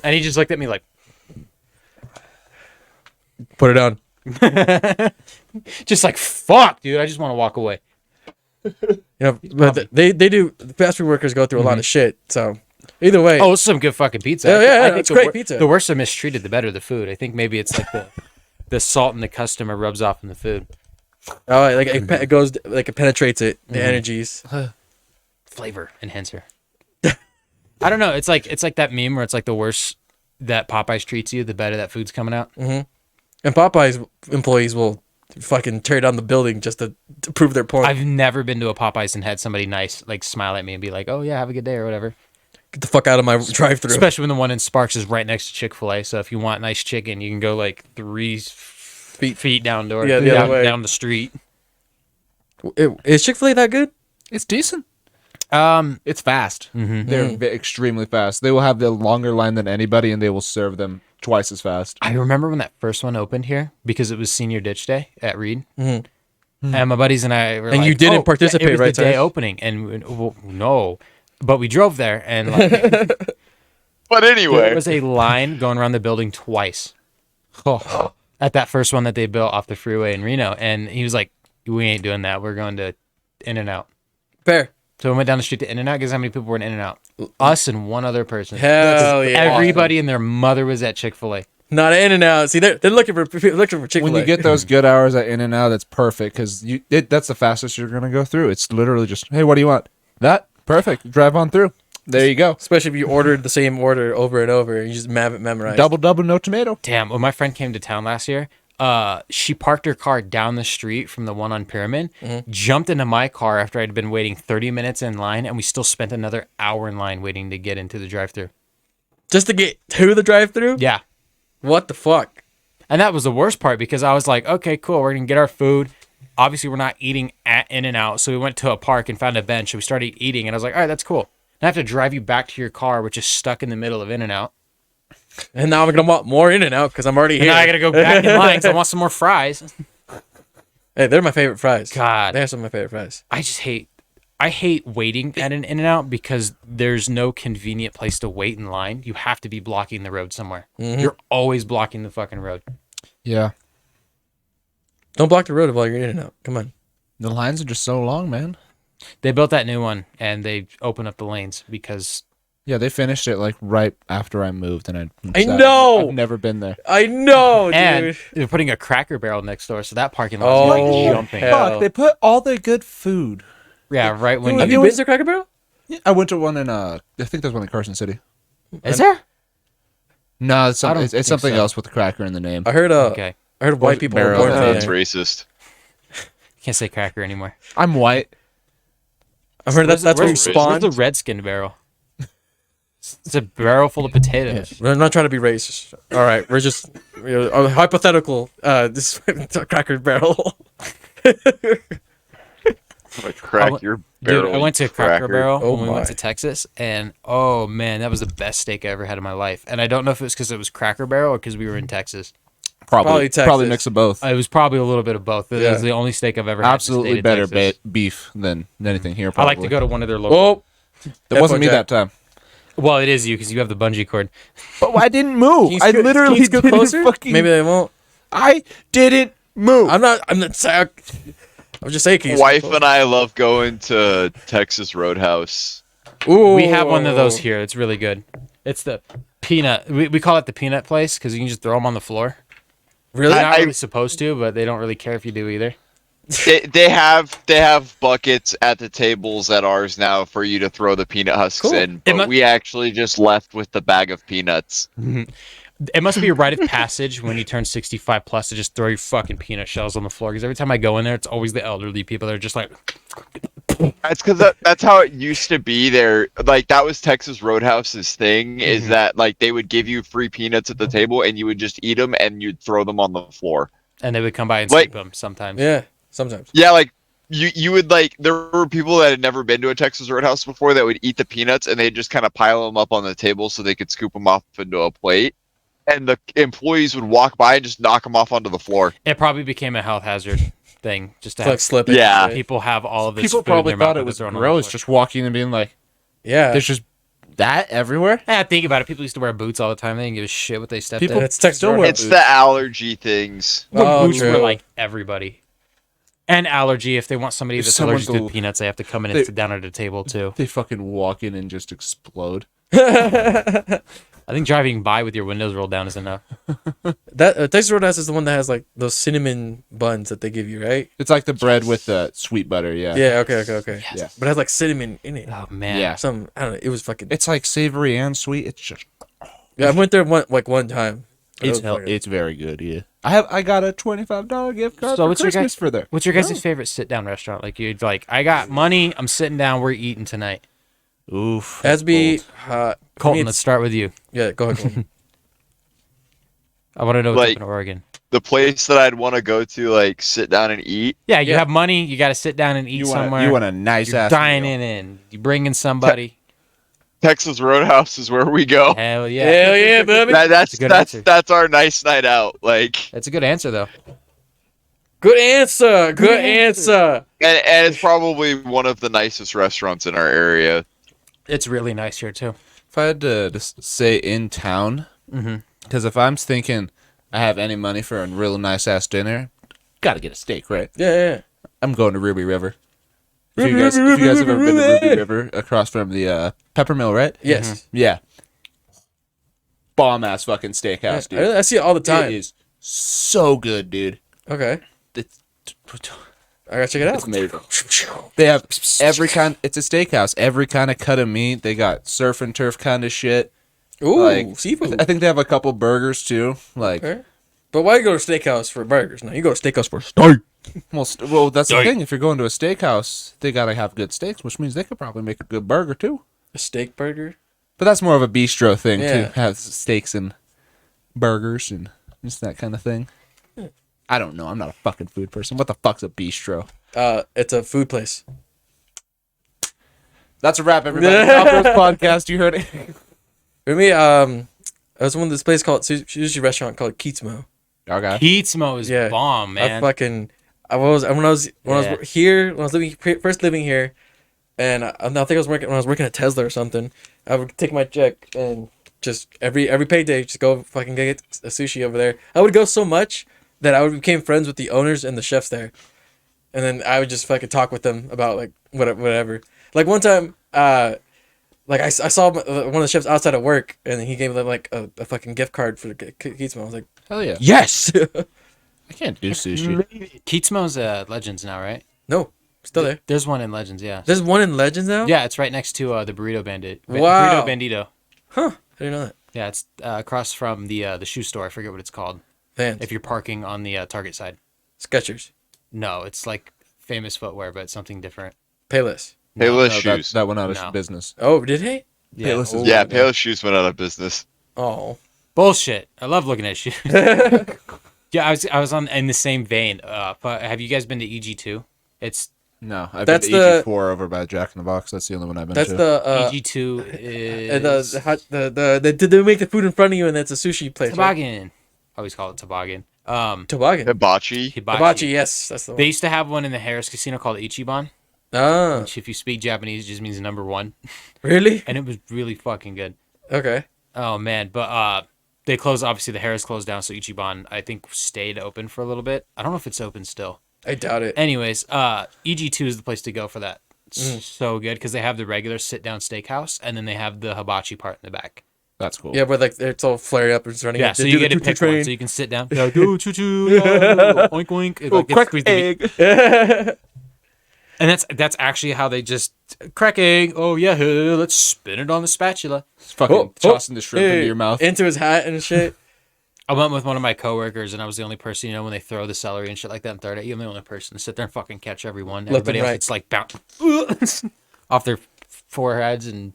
And he just looked at me like, put it on. just like, fuck, dude. I just want to walk away. You know, but they do. The fast food workers go through a lot of shit. So either way, Oh, it's some good fucking pizza. Yeah, I think it's the great pizza. The worse they're mistreated, the better the food. I think maybe it's like the salt in the customer rubs off in the food. like it goes like it penetrates it. The energies. Flavor enhancer. I don't know. It's like that meme where it's like the worse that Popeyes treats you, the better that food's coming out. And Popeyes employees will fucking tear down the building just to prove their point. I've never been to a Popeyes and had somebody nice like smile at me and be like, "Oh yeah, have a good day" or whatever. Get the fuck out of my drive-through. Especially when the one in Sparks is right next to Chick-fil-A. So if you want nice chicken, you can go like 3 feet down door, Yeah, the other way. down the street. Is Chick-fil-A that good? It's decent. Um, It's fast. mhm. They're extremely fast. They will have the longer line than anybody, and they will serve them twice as fast. I remember when that first one opened here because it was Senior Ditch Day at Reed. Mhm. And my buddies and I were And like, you didn't participate, it was right, the day Cyrus? opening. And well, no, but we drove there and like, But there anyway, was a line going around the building twice. At that first one that they built off the freeway in Reno. And he was like, we ain't doing that. We're going to In-N-Out. Fair. So we went down the street to In-N-Out. Guess how many people were in In-N-Out? Us and one other person. Hell yeah. Everybody and their mother was at Chick-fil-A. Not an In-N-Out. See, they're looking for Chick-fil-A. When you get those good hours at In-N-Out, that's perfect because that's the fastest you're gonna go through. It's literally just, hey, what do you want? That perfect. Drive on through. There you go. Especially if you ordered the same order over and over and you just have it memorized. Double, no tomato. Damn, when my friend came to town last year, she parked her car down the street from the one on Pyramid, jumped into my car after I'd been waiting 30 minutes in line, and we still spent another hour in line waiting to get into the drive-thru. Just to get to the drive-thru? Yeah. What the fuck? And that was the worst part because I was like, okay, cool, we're going to get our food. Obviously, we're not eating at In-N-Out, so we went to a park and found a bench, and we started eating, and I was like, all right, that's cool. And I have to drive you back to your car, which is stuck in the middle of In-N-Out. And now I'm going to want more In-N-Out because I'm already And here. now I got to go back in line because I want some more fries. Hey, they're my favorite fries. God. They have some of my favorite fries. I hate waiting at an In-N-Out because there's no convenient place to wait in line. You have to be blocking the road somewhere. You're always blocking the fucking road. Yeah. Don't block the road while you're In-N-Out. Come on. The lines are just so long, man. They built that new one and they opened up the lanes because Yeah, they finished it like right after I moved, and I know! I've never been there. I know, dude. and they're putting a Cracker Barrel next door, so that parking lot Oh, is like jumping. hell. Fuck, they put all the good food. Yeah, right when Have you you been to Cracker Barrel? I went to one in I think there's one in Carson City. is there? No, it's, I don't it's think something so. else with the cracker in the name. I heard Okay, I heard white people were Barrel. born oh, from that's there. racist. can't say Cracker anymore. I'm white. I heard that's where you Where's spawned. the Redskin barrel? It's a barrel full of potatoes. We're not trying to be racist. All right, we're just hypothetical. This Cracker Barrel. Like crack your barrel. Dude, I went to Cracker Barrel Oh when we went my. to Texas, and oh man, that was the best steak I ever had in my life. And I don't know if it was because it was Cracker Barrel or because we were in Texas. Probably Texas. Probably mix of both. It was probably a little bit of both. It Yeah. was the only steak I've ever had. in the Absolutely state of better Texas. beef than anything here. I Probably. like to go to one of their local. Oh, It wasn't me Jack. that time. Well, it is you because you have the bungee cord. But I didn't move. Can you I scoot- literally can you scoot didn't closer? fucking. Maybe they won't. I didn't move. I'm not saying. I'm just saying. Can you Wife scoot closer? and I love going to Texas Roadhouse. Ooh. We have one of those here. It's really good. It's the peanut. We call it the peanut place because you can just throw them on the floor. Really? You're not I- really supposed to, but they don't really care if you do either. They have buckets at the tables at ours now for you to throw the peanut husks Cool. in, It but mu- we actually just left with the bag of peanuts. It must be a rite of passage when you turn 65 plus to just throw your fucking peanut shells on the floor. Because every time I go in there, it's always the elderly people that are just like, That's because that's how it used to be there. Like that was Texas Roadhouse's thing, is that like they would give you free peanuts at the table and you would just eat them and you'd throw them on the floor. and they would come by and Like- scoop them sometimes. Yeah. Sometimes. Yeah, like you would like there were people that had never been to a Texas Roadhouse before that would eat the peanuts and they'd just kind of pile them up on the table so they could scoop them off into a plate. And the employees would walk by and just knock them off onto the floor. It probably became a health hazard thing just to It's like have slipping. Yeah. people have all of this People food in probably their mouth thought that it was thrown on the gross, floor. just walking and being like, Yeah. "There's just that everywhere." Think about it. People used to wear boots all the time. They didn't give a shit what they stepped People in. It's Texas still wear Roadhouse. It's the allergy things. The Oh, boots true. were like everybody. And allergy. If they want somebody If that's someone's allergic to a- peanuts, they have to come in and they- sit down at a table too. They fucking walk in and just explode. I think driving by with your windows rolled down is enough. That Texas Roadhouse is the one that has like those cinnamon buns that they give you, right? It's like the bread with the sweet butter. Yeah. Yeah. Okay. Yeah. But it has like cinnamon in it. Oh man. Yeah. Some I don't know. It was fucking. It's like savory and sweet. It's just Yeah, I went there one time. It was fucking- it's very good. Yeah. I got a $25 gift card for Christmas for there. What's your guys' favorite sit down restaurant? Like you'd like, I got money. I'm sitting down. We're eating tonight. Oof. Has to be Colton, let's start with you. Yeah, go ahead. Colton. I want to know what's Like- up in Oregon. The place that I'd want to go to, like, sit down and eat. Yeah, you Yeah. have money. You got to sit down and eat somewhere. You want a nice You're ass dining meal. in. You bringing somebody. Texas Roadhouse is where we go. Hell yeah. Hell yeah, baby. That's a good answer. that's our nice night out. Like, That's a good answer though. Good answer. Good answer. and it's probably one of the nicest restaurants in our area. It's really nice here too. If I had to just say in town, because if I'm thinking I have any money for a real nice ass dinner, gotta get a steak, right? Yeah. I'm going to Ruby River. If you guys have ever been to Ruby River, across from the Pepper Mill, right? Yes. Yeah. Bomb ass fucking steakhouse, dude. I see it all the time. It is so good, dude. Okay. It's, I gotta check it out. it's amazing. They have every kind. It's a steakhouse. Every kind of cut of meat. They got surf and turf kind of shit. Ooh, Like, seafood. I think they have a couple burgers too. Like, Okay. But why you go to steakhouse for burgers? No, you go to steakhouse for steak. well, that's the thing. If you're going to a steakhouse, they gotta have good steaks, which means they could probably make a good burger too. A steak burger? But that's more of a bistro thing Yeah. to have steaks and burgers and just that kind of thing. I don't know. I'm not a fucking food person. What the fuck's a bistro? It's a food place. That's a wrap, everybody. Top Roast Podcast. You heard it. For me, I was in this place called sushi restaurant called Kitsmo. Okay. Pizmo is Yeah. bomb, man. When I was first living here, and I think I was working when I was working at Tesla or something. I would take my check and just every payday just go fucking get a sushi over there. I would go so much that I became friends with the owners and the chefs there, and then I would just fucking talk with them about like whatever. Like one time, like I saw one of the chefs outside of work, and he gave them like a fucking gift card for the Kitsmo. I was like, Hell yeah. yes. I can't do sushi. Kitsmo's Legends now, right? No, still there. There's one in Legends, yeah. There's one in Legends now. Yeah, it's right next to the Burrito Bandit. Wow. Burrito Bandito. Huh. I didn't know that. Yeah, it's across from the shoe store. I forget what it's called. Vans. If you're parking on the Target side. Skechers. No, it's like famous footwear, but something different. Payless. Payless No, Shoes. that went out of No. business. Oh, did he? Yeah. Payless is- Yeah, Payless Shoes went out of business. Oh. Bullshit. I love looking at shoes. Yeah, I was on in the same vein. But have you guys been to EG2? It's No, I've That's been to the- EG4 over by Jack in the Box. That's the only one I've been That's to. the EG2 and is they make the food in front of you, and it's a sushi place. Right? Toboggan. I always call it Toboggan. Toboggan. Hibachi. Hibachi. Yes, that's the They one. used to have one in the Harris Casino called Ichiban, Ah, which if you speak Japanese, it just means number one. really? And it was really fucking good. Okay. Oh man, but they closed. Obviously, the Harris closed down, so Ichiban I think stayed open for a little bit. I don't know if it's open still. I doubt it. Anyways, EG2 is the place to go for that. It's so good because they have the regular sit-down steakhouse, and then they have the hibachi part in the back. That's cool. Yeah, but like it's all flared up and it's running. Yeah, They so do you the get to choo-choo pick train. one, so you can sit down. Yeah, go choo choo, oink oink. It's like, crack squeeze the meat. egg. And that's actually how they just crack egg. Oh yeah, let's spin it on the spatula. Fucking tossing the shrimp into your mouth. into his hat and shit. I went with one of my coworkers, and I was the only person, when they throw the celery and shit like that and throw it at you, I'm the only person to sit there and fucking catch everyone. Left Everybody and else, right. it's like bounce off their foreheads and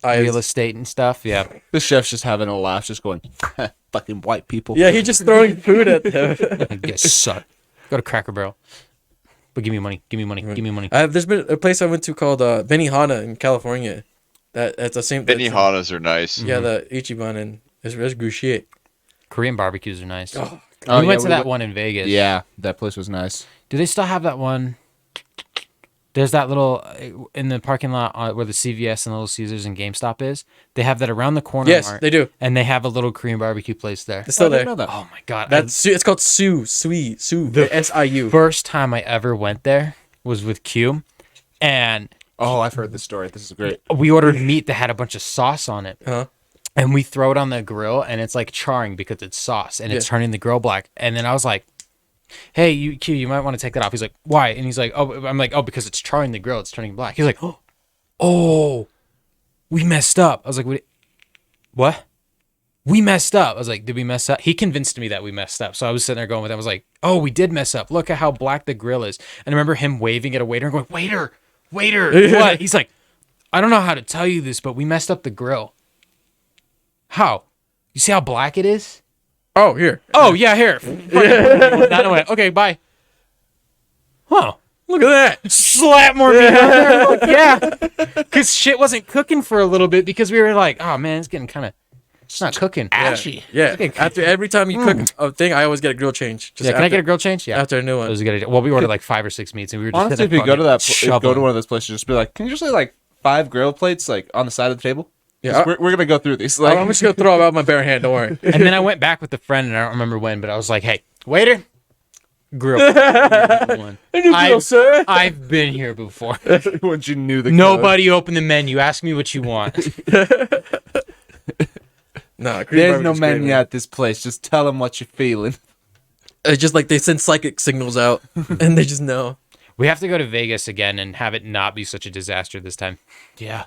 real estate and stuff. Yeah. The chef's just having a laugh, just going, fucking white people. Yeah, he's just throwing food at them. I get sucked. Go to Cracker Barrel. But give me money. Give me money. Give me money. There's been a place I went to called Benihana in California. That's the same. Benihanas are nice. Yeah, the Ichiban, and it's good shit. Korean barbecues are nice. Oh, We went to that one in Vegas. Yeah, that place was nice. Do they still have that one? There's that little in the parking lot where the CVS and Little Caesars and GameStop is. They have that around the corner. Yes, Mart, they do. and they have a little Korean barbecue place there. It's still I there. didn't know that. Oh my god! It's called Su. The SIU. First time I ever went there was with Q, and Oh, I've heard this story. This is great. we ordered meat that had a bunch of sauce on it. Huh? And we throw it on the grill, and it's like charring because it's sauce, and it's Yeah. turning the grill black. And then I was like, "Hey, you might want to take that off." He's like, "Why?" And he's like, "Oh," I'm like, "Oh, because it's charring the grill, it's turning black." He's like, "Oh, we messed up." I was like, "What? we messed up. I was like, did we mess up? He convinced me that we messed up. So I was sitting there going with him. I was like, oh, we did mess up. Look at how black the grill is. And I remember him waving at a waiter and going, waiter, what? He's like, I don't know how to tell you this, but we messed up the grill. How? You see how black it is? Oh, here. Oh, yeah, here. That away. Okay, bye. Huh. Look at that. Slap more meat out there. Like, yeah. Because shit wasn't cooking for a little bit because we were like, oh, man, it's getting kind of, it's not cooking. Ashy. Yeah. After every time you cook a thing, I always get a grill change. Just Yeah, can I get a grill change? Yeah. after a new That one? was a good idea. Well, we ordered like 5 or 6 meats and we were just Honestly, if sitting you go to that, shoveling. go to one of those places, just be like, can you just lay like 5 grill plates like on the side of the table? Yeah. 'Cause we're gonna go through these. Like, I'm just gonna throw them out my bare hand. Don't worry. And then I went back with a friend, and I don't remember when, but I was like, "Hey, waiter, grill." I've been here before. once you knew the Nobody open the menu. Ask me what you want. No, There's no menu at this place. Just tell them what you're feeling. It's just like they send psychic signals out, and they just know. We have to go to Vegas again and have it not be such a disaster this time. Yeah.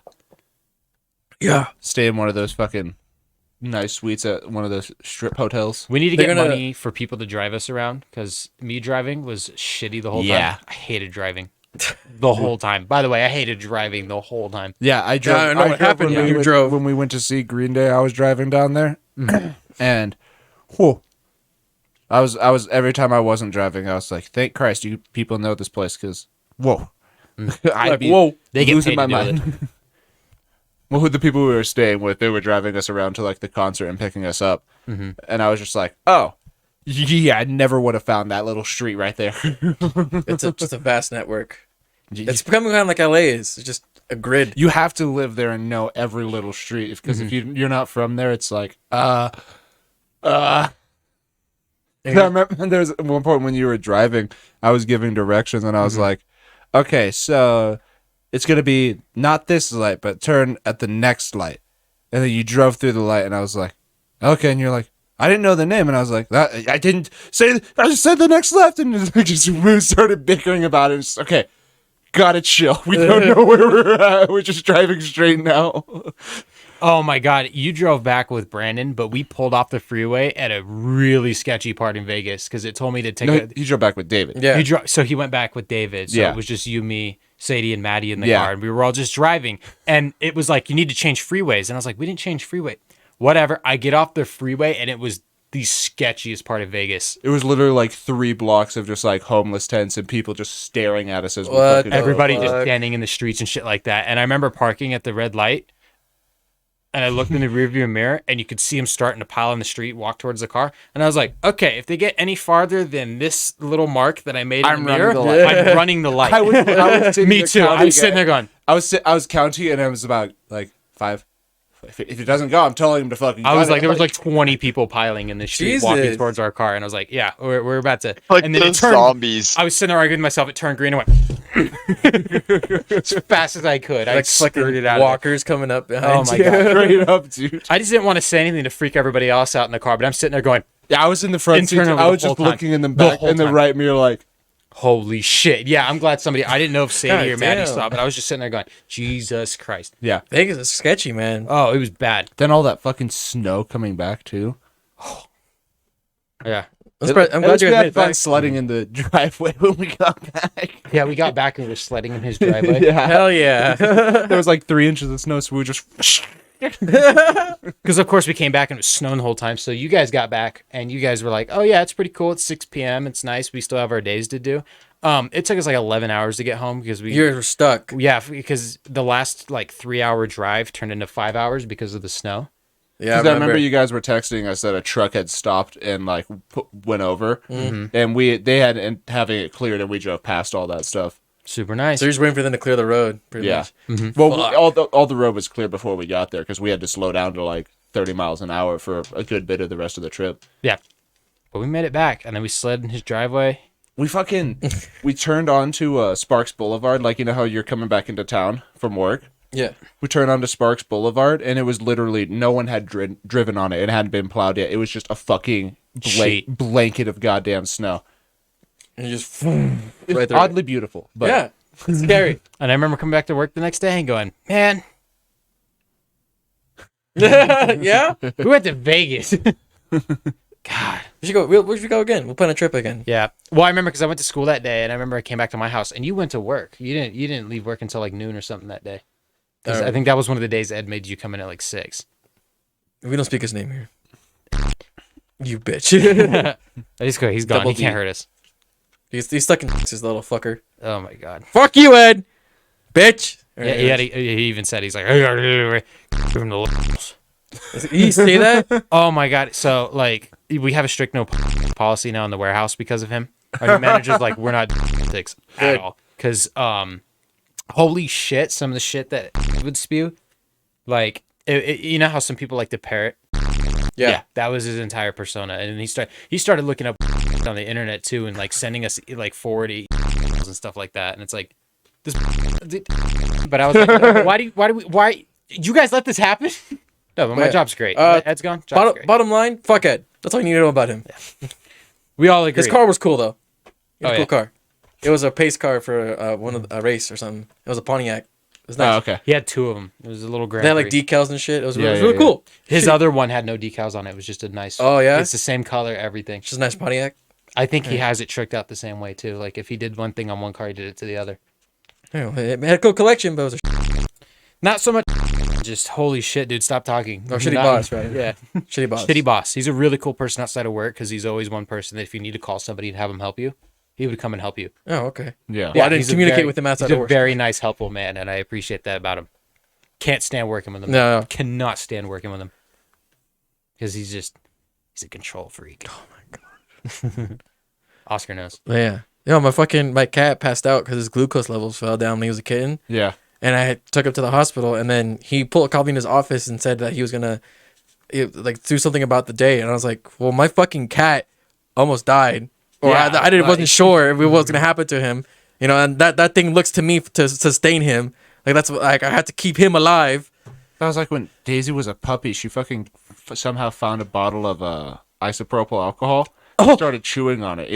Yeah. Stay in one of those fucking nice suites at one of those strip hotels. We need to They're get gonna- money for people to drive us around because me driving was shitty the whole Yeah. time. I hated driving the whole time. By the way, I hated driving the whole time. Yeah, I drove. I know what happened when when we you went- drove. when we went to see Green Day. I was driving down there, and whew, I was every time I wasn't driving, I was like, thank Christ, you people know this place, because whoa, I'd Like, be whoa. They get losing paid my to do it. mind. Well, with the people we were staying with, they were driving us around to like the concert and picking us up, and I was just like, oh. Yeah, I never would have found that little street right there. It's just a vast network. It's becoming kind of like LA is. It's just a grid. You have to live there and know every little street, because if you're not from there, it's like I remember there was one point when you were driving, I was giving directions and I was like, okay, so it's gonna be not this light, but turn at the next light. And then you drove through the light and I was like, okay, and you're like, I didn't know the name, and I was like, that I didn't say, I just said the next left, and we started bickering about it. It's, okay, gotta chill. We don't know where we're at. We're just driving straight now. Oh my God. You drove back with Brandon, but we pulled off the freeway at a really sketchy part in Vegas because it told me to take No, a. you drove back with David. Yeah. So he went back with David. So Yeah. it was just you, me, Sadie, and Maddie in the Yeah. car. And we were all just driving. And it was like, you need to change freeways. And I was like, we didn't change freeway. Whatever. I get off the freeway and it was the sketchiest part of Vegas. It was literally like 3 blocks of just like homeless tents and people just staring at us as we What fucking the Everybody just fuck? standing in the streets and shit like that. And I remember parking at the red light. And I looked in the rearview mirror and you could see him starting to pile in the street, walk towards the car. And I was like, okay, if they get any farther than this little mark that I made in I'm the running mirror, the light. I'm running the light. I was sitting Me there too. I counting was sitting it. there going, I was counting and I was about like 5. If it doesn't go, I'm telling him to fucking. I was go. like, there was like 20 people piling in the street walking Jesus. towards our car. And I was like, yeah, we're about to. Like and then it those turned. zombies. I was sitting there arguing with myself. It turned green and went as fast as I could. I Like skirted fucking out. Of it. walkers coming up behind Oh my you. God. straight up, dude. I just didn't want to say anything to freak everybody else out in the car, but I'm sitting there going, Yeah, I was in the front seat. Internally I was the whole just time. looking in the The back whole in the time. right mirror, like, holy shit. Yeah, I'm glad somebody, I didn't know if Sadie God or Maddie damn. saw it, but I was just sitting there going, Jesus Christ. yeah. Vegas is sketchy, man. Oh, it was bad. Then all that fucking snow coming back too. Yeah. I'm glad At you least we guys made had it fun back. sledding in the driveway when we got back. Yeah, we got back and we were sledding in his driveway. Yeah, Hell yeah. there was like 3 inches of snow, so we were just. Because, of course, we came back and it was snowing the whole time. So you guys got back and you guys were like, oh, yeah, it's pretty cool. It's 6 p.m. It's nice. We still have our days to do. It took us like 11 hours to get home because we. You're stuck. Yeah, because the last like 3-hour drive turned into 5 hours because of the snow. Yeah, Because I remember you guys were texting us that a truck had stopped and like went over, and they had having it cleared, and we drove past all that stuff. Super nice. So you're just waiting for them to clear the road, pretty Yeah. much. Well, Fuck. all the road was clear before we got there because we had to slow down to like 30 miles an hour for a good bit of the rest of the trip. Yeah. But we made it back and then we slid in his driveway. We we turned onto Sparks Boulevard, like you know how you're coming back into town from work. Yeah. We turned onto Sparks Boulevard, and it was literally no one had driven on it. It hadn't been plowed yet. It was just a fucking Sheet. blanket of goddamn snow. And you just It's right there. oddly beautiful, but Yeah. It's scary. And I remember coming back to work the next day and going, man, Yeah. We went to Vegas. God. We should go. We should go again. We'll plan a trip again. Yeah. Well, I remember because I went to school that day, and I remember I came back to my house, and you went to work. You didn't leave work until like noon or something that day. 'Cause I think that was one of the days Ed made you come in at like 6. We don't speak his name here. You bitch. He's good. He's gone. Double He can't D. hurt us. He's stuck in Texas, little fucker. Oh my God. Fuck you, Ed. Bitch. Yeah, he even said he's like, give him the lips. He say that? Oh my God. So like we have a strict no policy now in the warehouse because of him. Our manager's like, we're not dicks at all. Because holy shit, some of the shit that would spew, like you know how some people like to parrot. Yeah, that was his entire persona, and he started looking up on the internet too, and like sending us like 40 emails and stuff like that, and it's like this. But I was like, why you guys let this happen? No, but my job's great. Ed's gone. Job's great. Bottom line, fuck Ed. That's all you need to know about him. We all agree. His car was cool though. He had a cool yeah. car. It was a pace car for a race or something. It was a Pontiac. It was nice. Oh, okay. He had 2 of them. It was a little Grand They had like Prix. decals and shit. It was, Yeah, it was yeah, really yeah. cool. His other one had no decals on it. It was just a nice. Oh, yeah? It's the same color, everything. Just a nice Pontiac. I think he has it tricked out the same way too. Like if he did one thing on one car, he did it to the other. Yeah, it had a cool collection, but it was a Not so much. Just holy shit, dude! Stop talking. shitty boss, right? Yeah, shitty boss. shitty boss. He's a really cool person outside of work because he's always one person that if you need to call somebody and have him help you, he would come and help you. Oh, okay. Yeah. Well, I didn't he's a communicate very- with him outside He's of a work. very nice, helpful man, and I appreciate that about him. Can't stand working with him. No. Cannot stand working with him because he's a control freak. Oh my God. Oscar knows. Yeah. My cat passed out because his glucose levels fell down when he was a kitten. Yeah. And I took him to the hospital, and then he called me in his office and said that he was gonna do something about the day. And I was like, well, my fucking cat almost died, or Yeah, wasn't sure if it was gonna happen to him. You know, and that thing looks to me to sustain him. Like that's like I had to keep him alive. That was like when Daisy was a puppy. She fucking somehow found a bottle of isopropyl alcohol and started chewing on it.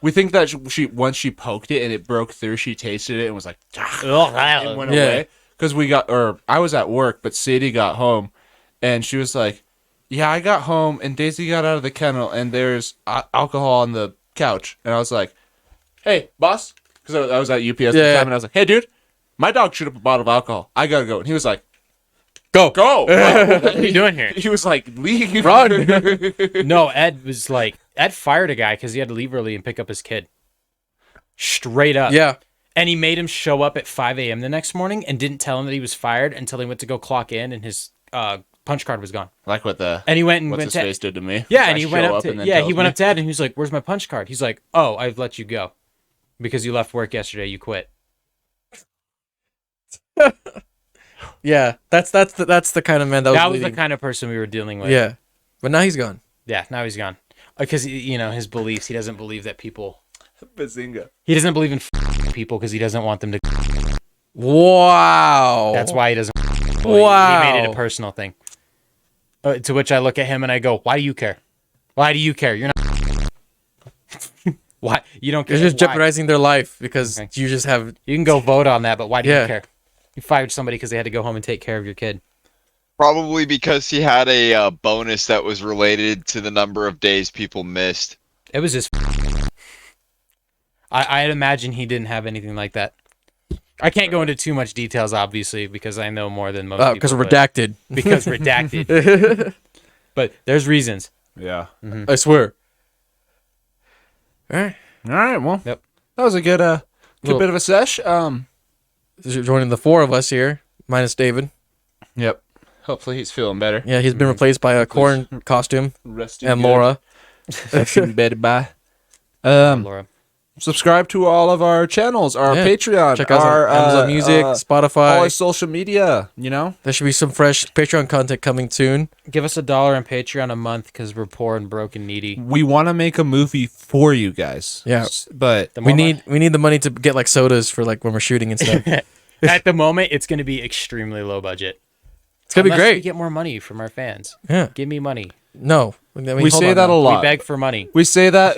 We think that she once she poked it and it broke through, she tasted it and was like, it went away. Because I was at work, but Sadie got home, and she was like, yeah, I got home, and Daisy got out of the kennel, and there's alcohol on the couch. And I was like, hey, boss. Because I was at UPS at the time, and I was like, hey, dude, my dog chewed up a bottle of alcohol. I gotta go. And he was like, go. What are you doing here? He was like, leave. Run. No, Ed fired a guy because he had to leave early and pick up his kid. Straight up. Yeah. And he made him show up at 5 a.m. the next morning and didn't tell him that he was fired until he went to go clock in and his punch card was gone. Like what the And he went and what's went his to face did to me. Yeah, I and he show went up to and then he tells went me. up to Ed and he was like, "Where's my punch card?" He's like, "Oh, I've let you go because you left work yesterday. You quit." Yeah. That's the kind of man that That was was the leading. kind of person we were dealing with. Yeah. But now he's gone. Yeah, now he's gone. Because his beliefs, he doesn't believe that people. Bazinga. He doesn't believe in people because he doesn't want them to. Wow. That's why he doesn't. Wow. He made it a personal thing. To which I look at him and I go, "Why do you care? Why do you care? You're not. Why you don't care? You're just Why? jeopardizing their life because Okay. you just have. You can go vote on that, but why do Yeah. you care? You fired somebody because they had to go home and take care of your kid. Probably because he had a bonus that was related to the number of days people missed. It was just. I'd imagine he didn't have anything like that. I can't go into too much details, obviously, because I know more than most people. Because but- redacted. Because redacted. But there's reasons. Yeah. I swear. All right. All right. Well, Yep. that was a good Little- bit of a sesh. Joining the 4 of us here, minus David. Yep. Hopefully he's feeling better. Yeah, he's been replaced by a corn costume Resting and good. Laura. Resting bed by. Laura. Subscribe to all of our channels, our Yeah. Patreon, Check out our Amazon Music, all Spotify. our social media. You know, There should be some fresh Patreon content coming soon. Give us $1 on Patreon a month because we're poor and broke and needy. we want to make a movie for you guys. Yeah. But The We moment- need the money to get like sodas for like when we're shooting and stuff. At the moment, it's going to be extremely low budget. It's gonna be Unless we great. get more money from our fans. Yeah. Give me money. No. I mean, we hold say on that now. a lot. We beg for money. We say that,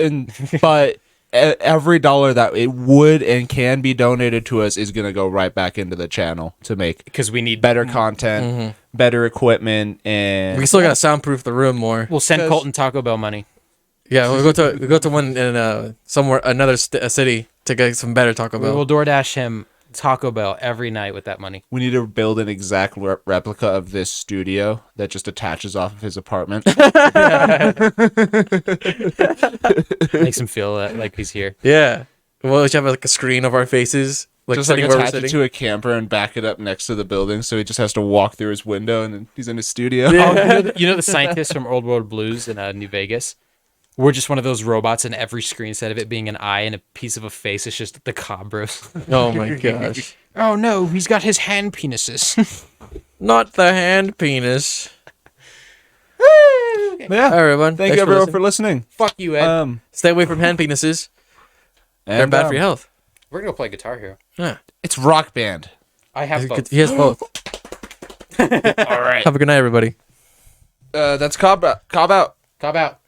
but every dollar that it would and can be donated to us is gonna go right back into the channel to make because we need better content, better equipment, and We still gotta soundproof the room more. We'll send 'Cause- Colton Taco Bell money. Yeah, we go to one in somewhere another city to get some better Taco We Bell. will DoorDash him Taco Bell every night with that money. we need to build an exact replica of this studio that just attaches off of his apartment. Makes him feel like he's here. Yeah, we'll just have like a screen of our faces, like Just like sitting where we're attach it sitting. to a camper and back it up next to the building, so he just has to walk through his window and then he's in his studio. Oh, you know the scientists from Old World Blues in New Vegas? We're just one of those robots, and every screen, instead of it being an eye and a piece of a face, it's just the Cabros. Oh my gosh! Oh no, he's got his hand penises. Not the hand penis. Yeah. All right, everyone. Thank Thanks you everyone listening. for listening. Fuck you, Ed. Stay away from hand penises. They're And, bad for your health. We're gonna go play Guitar Hero. Yeah. It's Rock Band. I have both. He has both. All right. Have a good night, everybody. That's Cobb out. Cobb out.